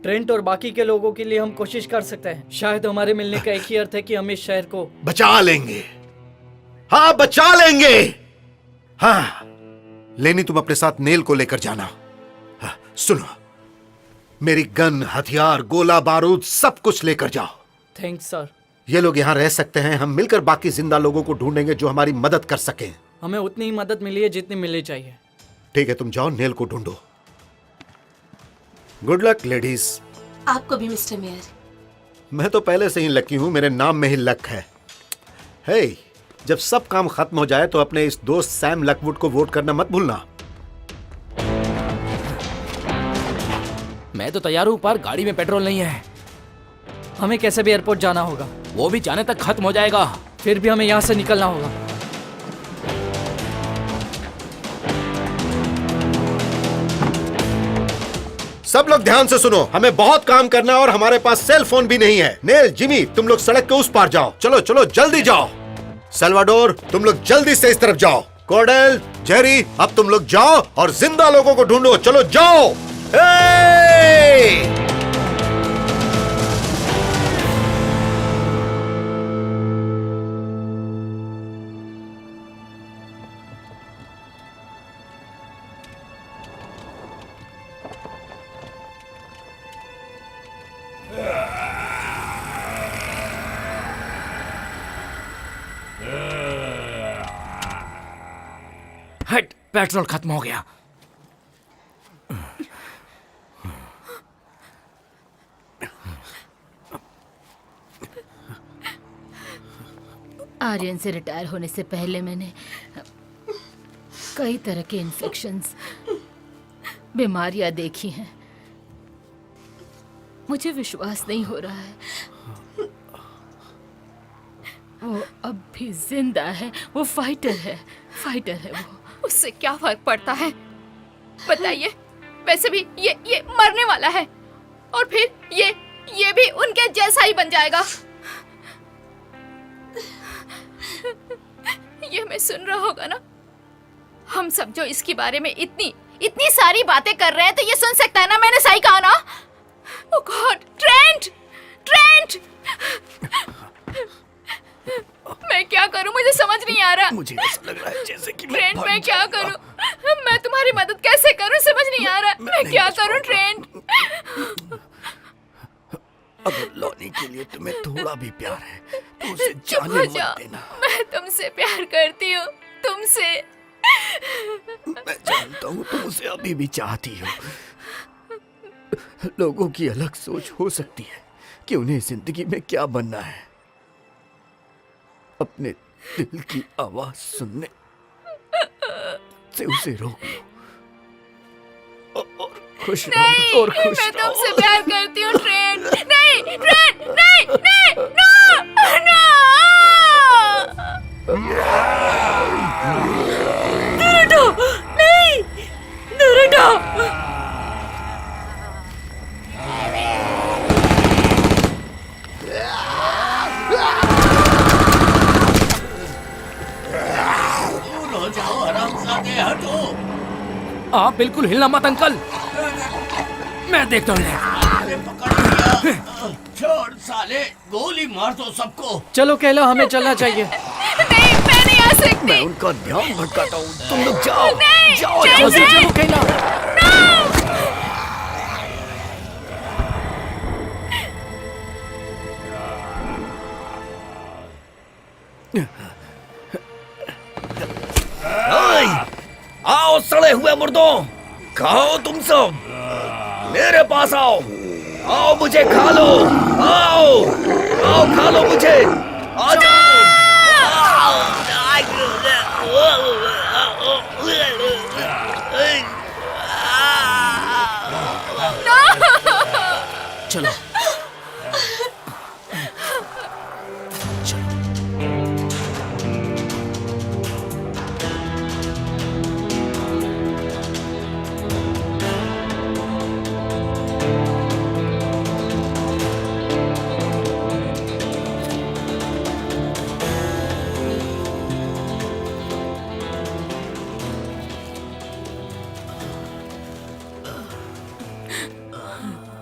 ट्रेंट और बाकी के लोगों के लिए हम कोशिश कर सकते हैं। शायद हमारे मिलने का एक ही अर्थ है कि हम इस शहर को बचा लेंगे। हाँ, बचा लेंगे। हाँ, लेनी तुम अपने साथ नेल को लेकर जाना। हाँ, सुनो, मेरी गन, हथियार, गोला बारूद सब कुछ लेकर जाओ। Thanks sir. ये लोग यहाँ रह सकते हैं, हम मिलकर बाकी जिंदा लोगों को ढूंढेंगे जो हमारी मदद कर सकें। हमें उतनी ही मदद मिली है जितनी मिलनी चाहिए। ठीक है, तुम जाओ, नेल को ढूंढो। Good luck ladies. आपको भी मिस्टर मेयर। मैं तो पहले से ही लकी हूं, मेरे नाम में ही लक है। हे, जब सब काम खत्म हो जाए तो अपने इस दोस्त सैम लकवुड को वोट करना मत भूलना। मैं तो तैयार हूँ, पर गाड़ी में पेट्रोल नहीं है। हमें कैसे भी एयरपोर्ट जाना होगा। वो भी जाने तक खत्म हो जाएगा। फिर भी हमें यहाँ से निकलना होगा। सब लोग ध्यान से सुनो, हमें बहुत काम करना और हमारे पास सेल फोन भी नहीं है। नेल, जिमी, तुम लोग सड़क के उस पार जाओ। चलो चलो, जल्दी जाओ। सल्वाडोर, तुम लोग जल्दी से इस तरफ जाओ। कोर्डेल, जेरी, अब तुम लोग जाओ और जिंदा लोगों को ढूंढो। चलो जाओ। हट, पेट्रोल खत्म हो गया। आर्यन से रिटायर होने से पहले मैंने कई तरह के इन्फेक्शंस, बीमारियां देखी हैं। मुझे विश्वास नहीं हो रहा है वो अब भी जिंदा है। वो फाइटर है, फाइटर है वो। उससे क्या फर्क पड़ता है बताइए? वैसे भी ये मरने वाला है और फिर ये भी उनके जैसा ही बन जाएगा। ये मैं सुन रहा होगा ना? हम सब जो इसके बारे में इतनी सारी बातें कर रहे हैं तो ये सुन सकता है ना? मैंने सही कहा ना? ओह गॉड, ट्रेंट! ट्रेंट! मैं क्या करूं? मुझे समझ नहीं आ रहा। मुझे ऐसा लग रहा है जैसे कि ट्रेंट, मैं क्या करूं? मैं तुम्हारी मदद कैसे करूं? समझ नहीं आ रहा। मैं क्या करूं ट्रेंट? अगर लॉनी के लिए तुम्हें थोड़ा भी प्यार है तो उसे चुप जाने हो मत जाओ। देना। मैं तुमसे प्यार करती हूँ, तुमसे। मैं जानता हूँ तुम उसे अभी भी चाहती हो। लोगों की अलग सोच हो सकती है कि उन्हें जिंदगी में क्या बनना है। अपने दिल की आवाज सुनने से उसे रोक लो और खुश रहो और खुश मैं रहो। तुमसे प्यार करती हूँ ट्रेंट। नहीं ट्रेंट, नहीं नहीं, नो नो। दूर हटो, नहीं, दूर हटो। आप बिल्कुल हिलना मत अंकल, मैं देखता हूँ इन्हें। छोड़ साले, गोली मार दो सबको। चलो कहलो, हमें चलना चाहिए। नहीं, मैं नहीं आ सकती। मैं उनका ध्यान भटकाता हूँ। तुम लोग जाओ, नहीं, जाओ नहीं, यहाँ से। नहीं। चलो कहलो। आओ सड़े हुए मुर्दों, खाओ तुम सब, मेरे पास आओ। आओ मुझे खा लो, आओ आओ खा लो मुझे, आ जाओ।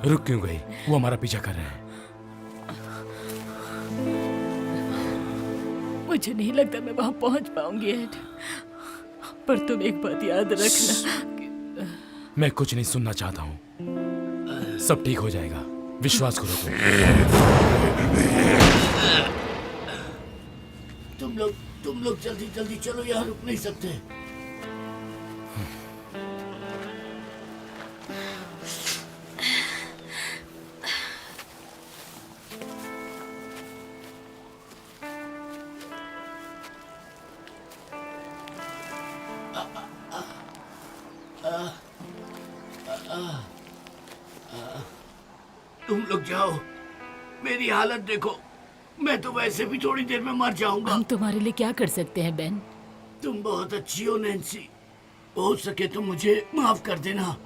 रुक क्यों गई? वो हमारा पीछा कर रहे हैं। मुझे नहीं लगता मैं वहां पहुंच पाऊंगी एड, पर तुम एक बात याद रखना। मैं कुछ नहीं सुनना चाहता हूँ। सब ठीक हो जाएगा, विश्वास करो तुम लोग जल्दी जल्दी चलो, यहाँ रुक नहीं सकते। तुम लोग जाओ, मेरी हालत देखो, मैं तो वैसे भी थोड़ी देर में मर जाऊंगा। हम तुम्हारे लिए क्या कर सकते हैं बेन? तुम बहुत अच्छी हो नैन्सी, हो सके तो मुझे माफ कर देना।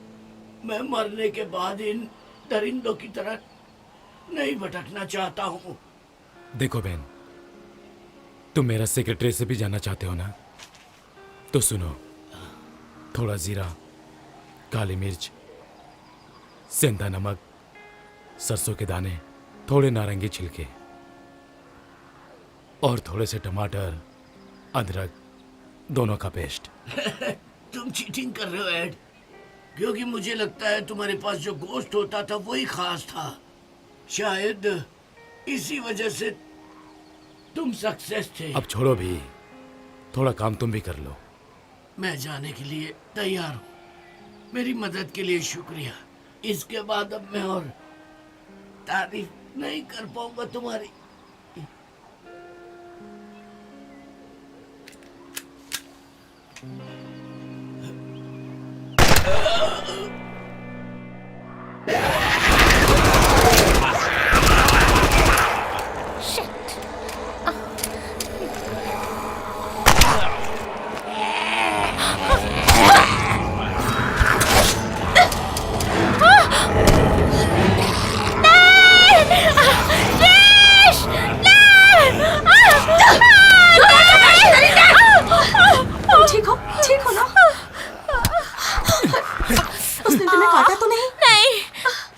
मैं मरने के बाद इन दरिंदों की तरह नहीं भटकना चाहता हूँ। देखो बहन, तुम मेरा सेक्रेटरी से भी जानना चाहते हो ना? तो सुनो, थोड़ा जीरा, काली मिर्च, सेंधा नमक, सरसों के दाने, थोड़े नारंगी छिलके और थोड़े से टमाटर, अदरक, दोनों का पेस्ट। तुम चीटिंग कर रहे हो एड, क्योंकि मुझे लगता है तुम्हारे पास जो गोश्त होता था वही खास था। शायद इसी वजह से तुम सक्सेस थे। अब छोड़ो भी, थोड़ा काम तुम भी कर लो। मैं जाने के लिए तैयार हूँ, मेरी मदद के लिए शुक्रिया। इसके बाद अब मैं और तारीफ नहीं कर पाऊंगा तुम्हारी। ठीक हो? ठीक हो ना? उसने तुम्हें काटा तो नहीं? नहीं,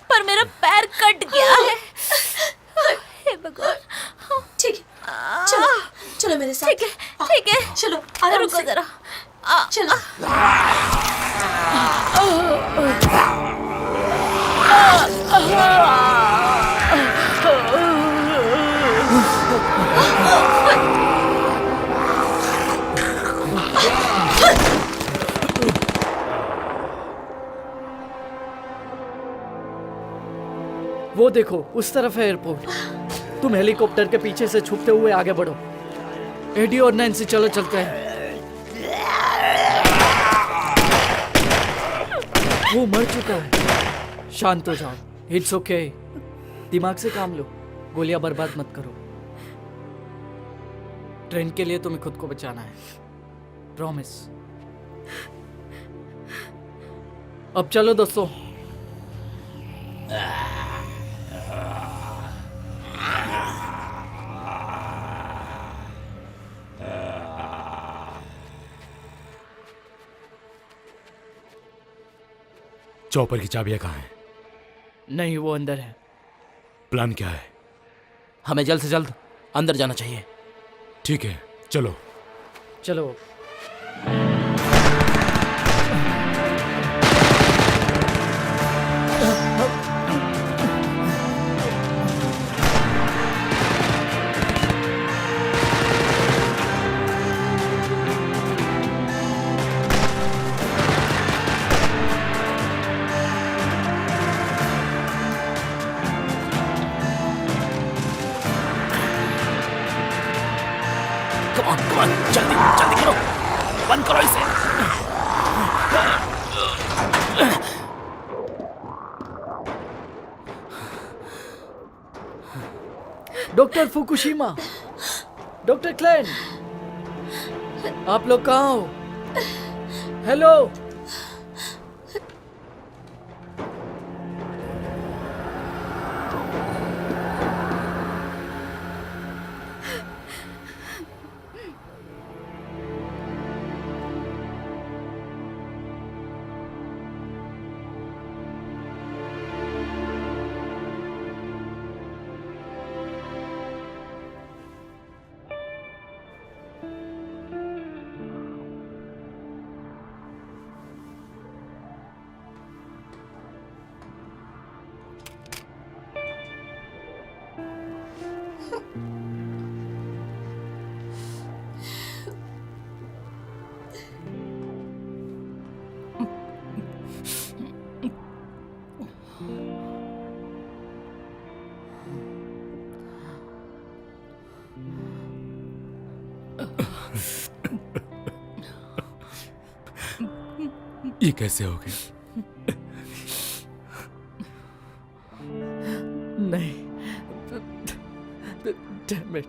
पर मेरा पैर कट गया है। हे भगवान। ठीक है, चलो चलो मेरे साथ। ठीक है, ठीक है। चलो आराम रुको से। जरा। चलो। वो देखो, उस तरफ है एयरपोर्ट। तुम हेलीकॉप्टर के पीछे से छुपते हुए आगे बढ़ो। एडी और नैन्सी चलो चलते हैं। वो मर चुका है। शांत हो जाओ, इट्स ओके। दिमाग से काम लो, गोलियां बर्बाद मत करो। ट्रेन के लिए तुम्हें खुद को बचाना है, प्रॉमिस। अब चलो दोस्तों। चौपर की चाबियां कहाँ हैं? नहीं, वो अंदर है। प्लान क्या है? हमें जल्द से जल्द अंदर जाना चाहिए। ठीक है, चलो। चलो। कम ऑन, जल्दी जल्दी करो, बंद करो इसे। डॉक्टर फुकुशिमा, डॉक्टर क्लेन, आप लोग कहाँ हो? हेलो। ये कैसे हो गया? नहीं, damn it.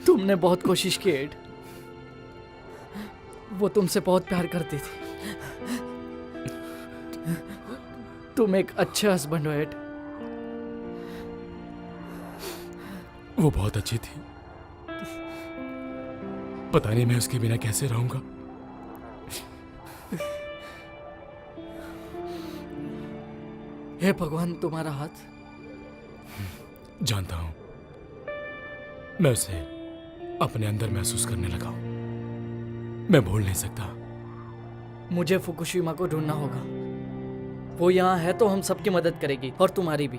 तुमने बहुत कोशिश की एड। वो तुमसे बहुत प्यार करती थी। तुम एक अच्छे हस्बैंड हो एड। वो बहुत अच्छी थी। पता नहीं मैं उसके बिना कैसे रहूंगा। हे भगवान, तुम्हारा हाथ। जानता हूं, मैं उसे अपने अंदर महसूस करने लगा हूं। मैं भूल नहीं सकता। मुझे फुकुशिमा को ढूंढना होगा। वो यहाँ है तो हम सबकी मदद करेगी, और तुम्हारी भी।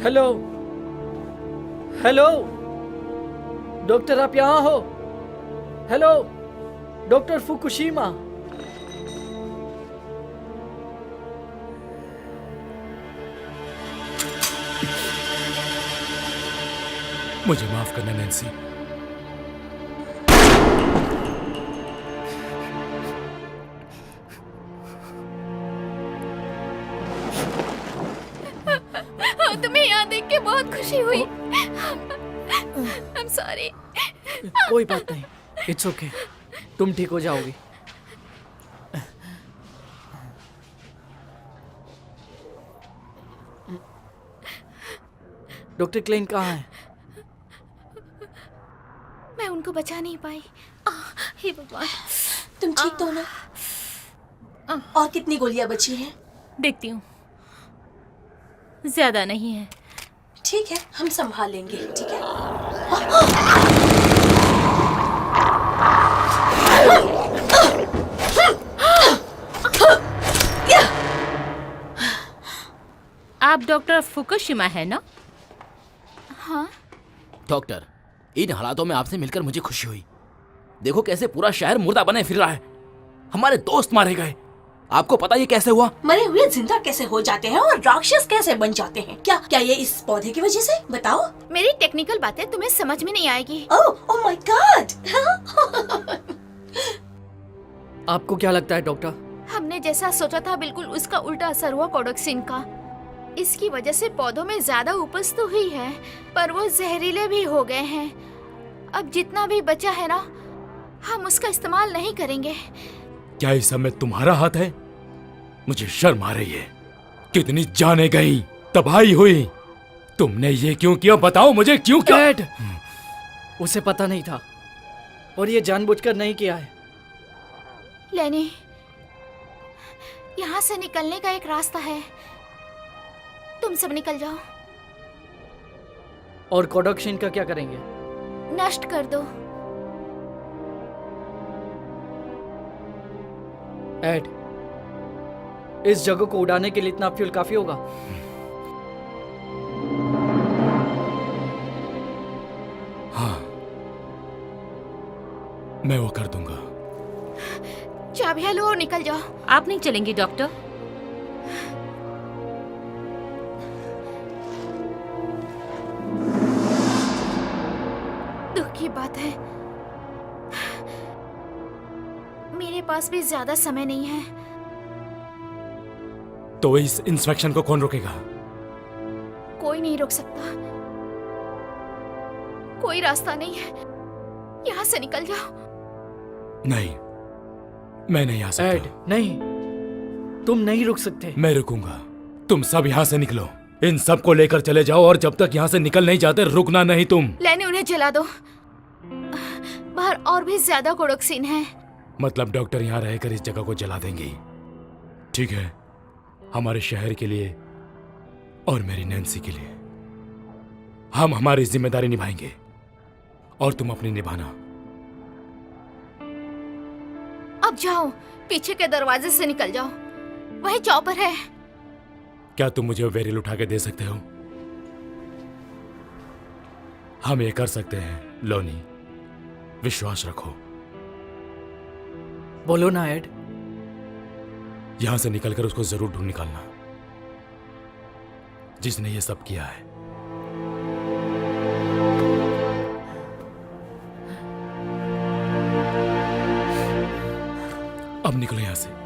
हेलो हेलो, डॉक्टर आप यहाँ हो? Hello doctor Fukushima. मुझे माफ करना नैन्सी। तुम्हें यहाँ देख के बहुत खुशी हुई। I'm sorry। कोई बात नहीं, इट्स ओके। तुम ठीक हो जाओगी। डॉक्टर क्लेन कहाँ है? मैं उनको बचा नहीं पाई। हे भगवान। तुम ठीक तो हो ना? और कितनी गोलियां बची हैं? देखती हूँ, ज्यादा नहीं है। ठीक है, हम संभाल लेंगे। ठीक है। आप डॉक्टर फुकुशिमा है ना? हाँ। डॉक्टर, इन हालातों में आपसे मिलकर मुझे खुशी हुई। देखो कैसे पूरा शहर मुर्दा बने फिर रहा है। हमारे दोस्त मारे गए। आपको पता ये कैसे हुआ? मरे हुए जिंदा कैसे हो जाते हैं और राक्षस कैसे बन जाते हैं? क्या क्या ये इस पौधे की वजह से? बताओ। मेरी टेक्निकल बातें तुम्हें समझ में नहीं आएगी। Oh my God. आपको क्या लगता है डॉक्टर? हमने जैसा सोचा था बिल्कुल उसका उल्टा असर हुआ कोडोक्सिन का। इसकी वजह से पौधों में ज्यादा उपज तो हुई है, पर वो जहरीले भी हो गए हैं। अब जितना भी बचा है ना, हम उसका इस्तेमाल नहीं करेंगे। क्या इस समय तुम्हारा हाथ है? मुझे शर्म आ रही है। कितनी जाने गई, तबाही हुई। तुमने ये क्यों किया? बताओ मुझे, क्यों किया? डैड, उसे पता नहीं था और ये जानबूझकर नहीं किया है। लेनी, यहाँ से निकलने का एक रास्ता है। तुम सब निकल जाओ। और कोडोक्सिन का क्या करेंगे? नष्ट कर दो। एड, इस जगह को उड़ाने के लिए इतना फ्यूल काफी होगा? हाँ, मैं वो कर दूंगा। चाबियां लो और निकल जाओ। आप नहीं चलेंगी डॉक्टर? दुख की बात है, मेरे पास भी ज्यादा समय नहीं है। तो इस इंस्पेक्शन को कौन रोकेगा? कोई नहीं रोक सकता। कोई रास्ता नहीं है। यहाँ से निकल जाओ। नहीं, मैं नहीं आ सकता। एड, नहीं, तुम नहीं रुक सकते। मैं रुकूंगा। तुम सब यहाँ से निकलो। इन सब को लेकर चले जाओ, और जब तक यहाँ से निकल नहीं जाते रुकना नहीं तुम। लेनी, उन्हें जला दो। बाहर और भी ज्यादा कोडोक्सिन है। मतलब डॉक्टर यहाँ रहकर इस जगह को जला देंगी? ठीक है, हमारे शहर के लिए और मेरी नैन्सी के लिए हम हमारी जिम्मेदारी निभाएंगे, और तुम अपनी निभाना। अब जाओ, पीछे के दरवाजे से निकल जाओ। वही चॉपर है। क्या तुम मुझे वेरिल उठा के दे सकते हो? हम ये कर सकते हैं लोनी, विश्वास रखो। बोलो ना एड। यहां से निकलकर उसको जरूर ढूंढ निकालना, जिसने ये सब किया है। अब निकलो यहां से।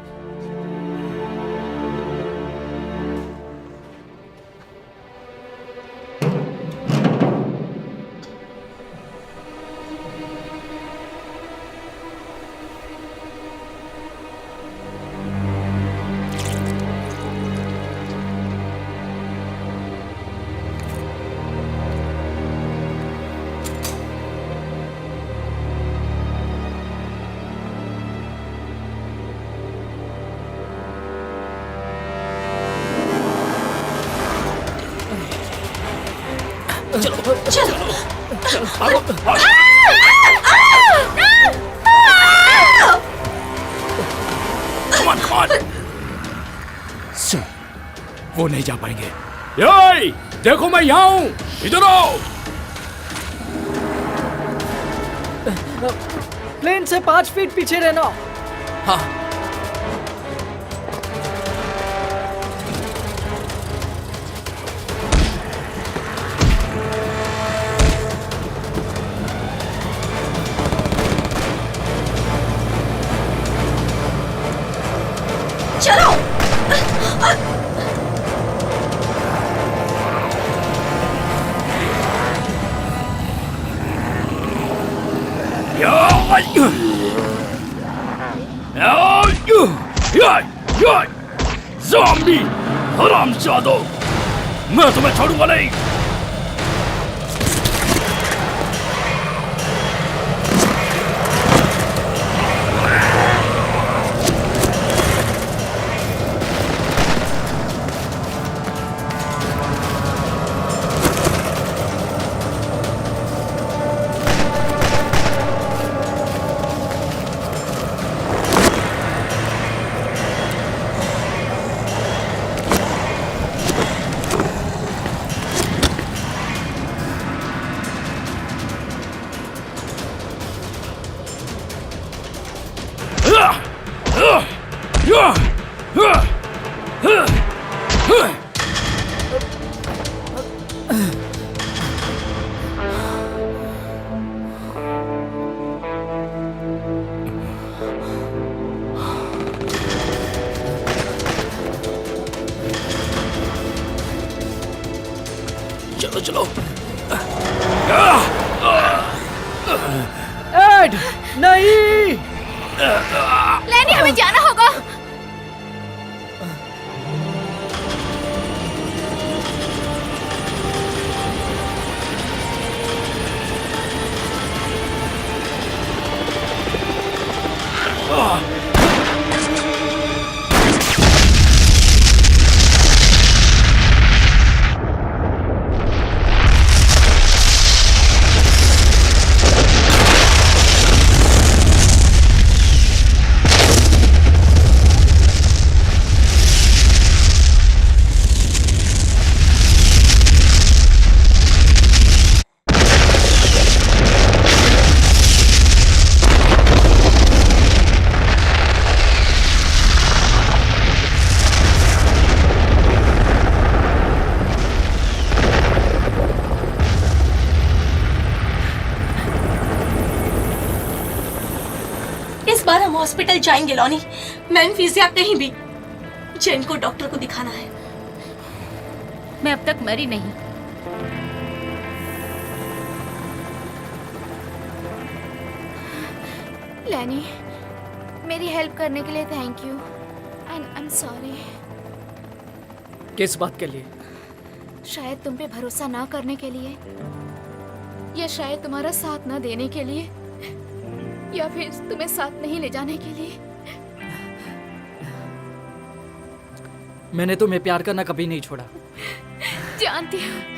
वो नहीं जा पाएंगे। ये देखो मैं यहाँ हूँ, इधर आओ। प्लेन से 5 फीट पीछे रहना। हाँ। चलो। ज़ॉम्बी हरामजादो, मैं तुम्हें छोड़ूंगा नहीं। चलो चलो। एड नहीं। लैनी, हमें जाना होगा। इस बार हम हॉस्पिटल जाएंगे लॉनी, मेम्फिस या कहीं भी। जेन को डॉक्टर को दिखाना है। मैं अब तक मरी नहीं। लैनी, मेरी हेल्प करने के लिए thank you and I am sorry. किस बात के लिए? शायद तुम पे भरोसा ना करने के लिए, या शायद तुम्हारा साथ ना देने के लिए, या फिर तुम्हें साथ नहीं ले जाने के लिए। मैंने तुम्हें प्यार करना कभी नहीं छोड़ा। जानती हूँ।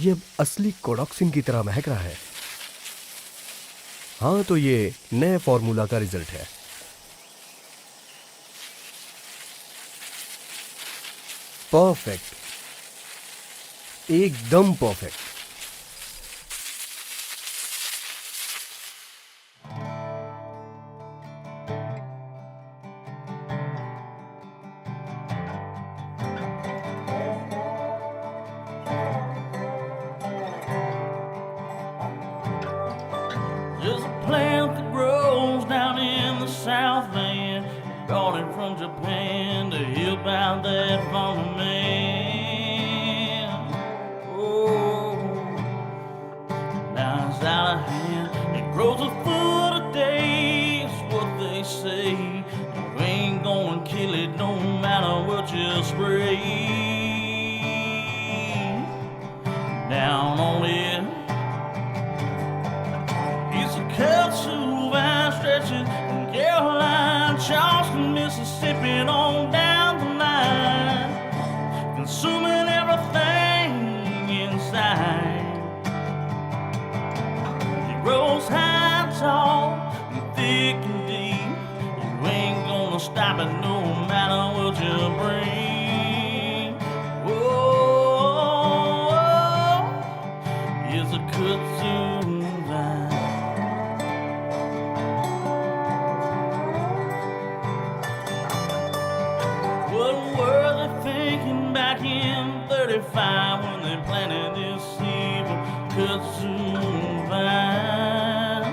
ये असली कोडॉक्सिन की तरह महक रहा है। हाँ, तो ये नए फॉर्मूला का रिजल्ट है। परफेक्ट, एकदम perfect. There's a plant that grows down in the Southland. Brought it from Japan to help out that farmer man. Oh, now it's out of hand. It grows a foot a day, is what they say. You ain't gonna kill it no matter what you spray. Down on it. Kudzu vine stretches from Caroline, Charleston, Mississippi, on down the line, consuming everything inside. It grows high and tall, and thick and deep. You ain't gonna stop it no matter what you bring. Oh, it's a kudzu vine. Back in 35 when they planted this evil kudzu vine.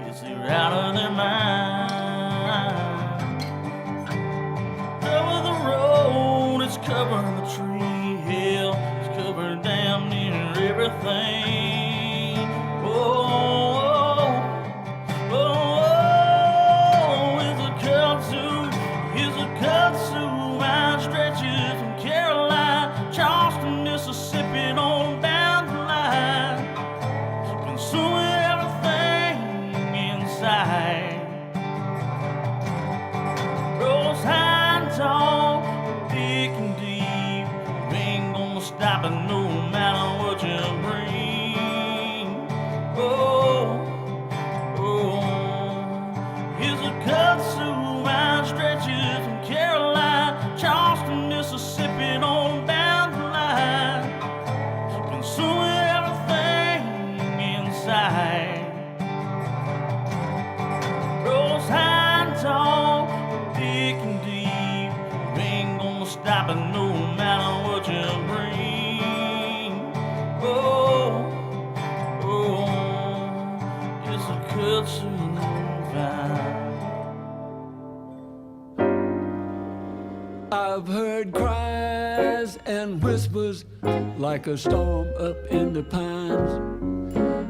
Guess they're out of their mind. Over the road, it's covering the tree hill, it's covered damn near everything. Oh, oh, oh, it's a kudzu vine stretches from Caroline, Charleston, Mississippi, on down the line, consuming everything inside. Grows high and tall, thick and deep. You ain't gonna stop it no matter what you bring. Oh, oh, here's a kudzu vine stretches from Caroline, Charleston, Mississippi, on down the line, consuming everything inside. Grows high and tall, thick and deep. You ain't gonna stop it no matter what you bring. Oh, oh, it's a kudzu vine. I've heard cries and whispers like a storm up in the pines.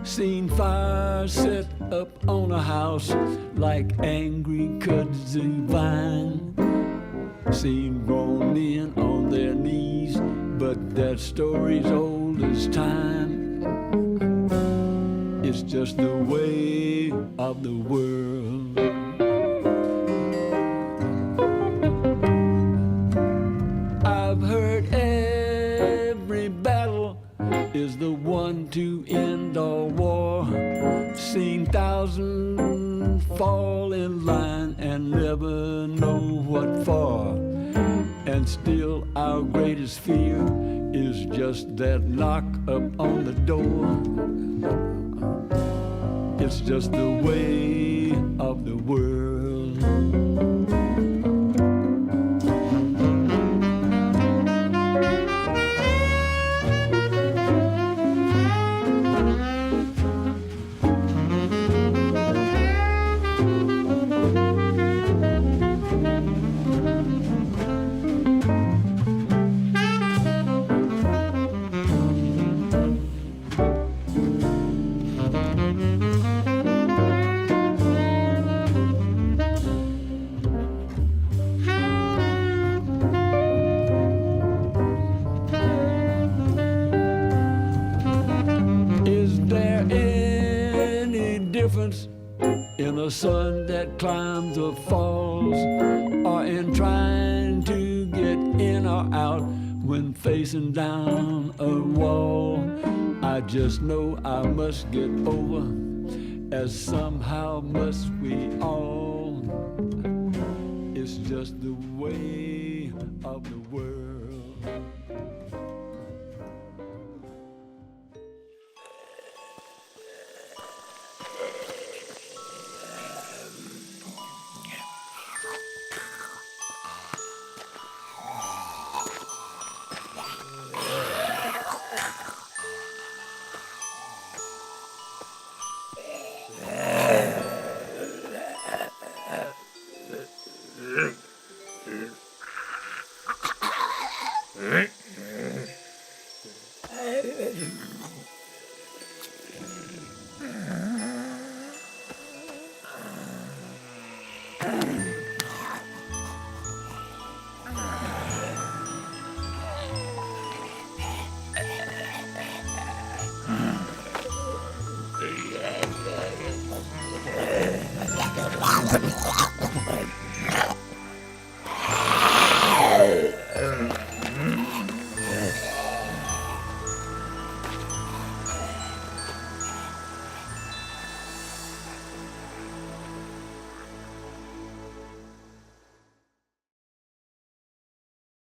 Seen fire set up on a house like angry kudzu vine. Seen grown men on their knees, but that story's old as time. It's just the way of the world. I've heard every battle is the one to end all war. Seen thousands fall in line and never know what for. And still our greatest fear is just that knock up on the door. It's just the way of the world. the sun that climbs or falls, or in trying to get in or out when facing down a wall. I just know I must get over, as somehow must we all. It's just the way of the world.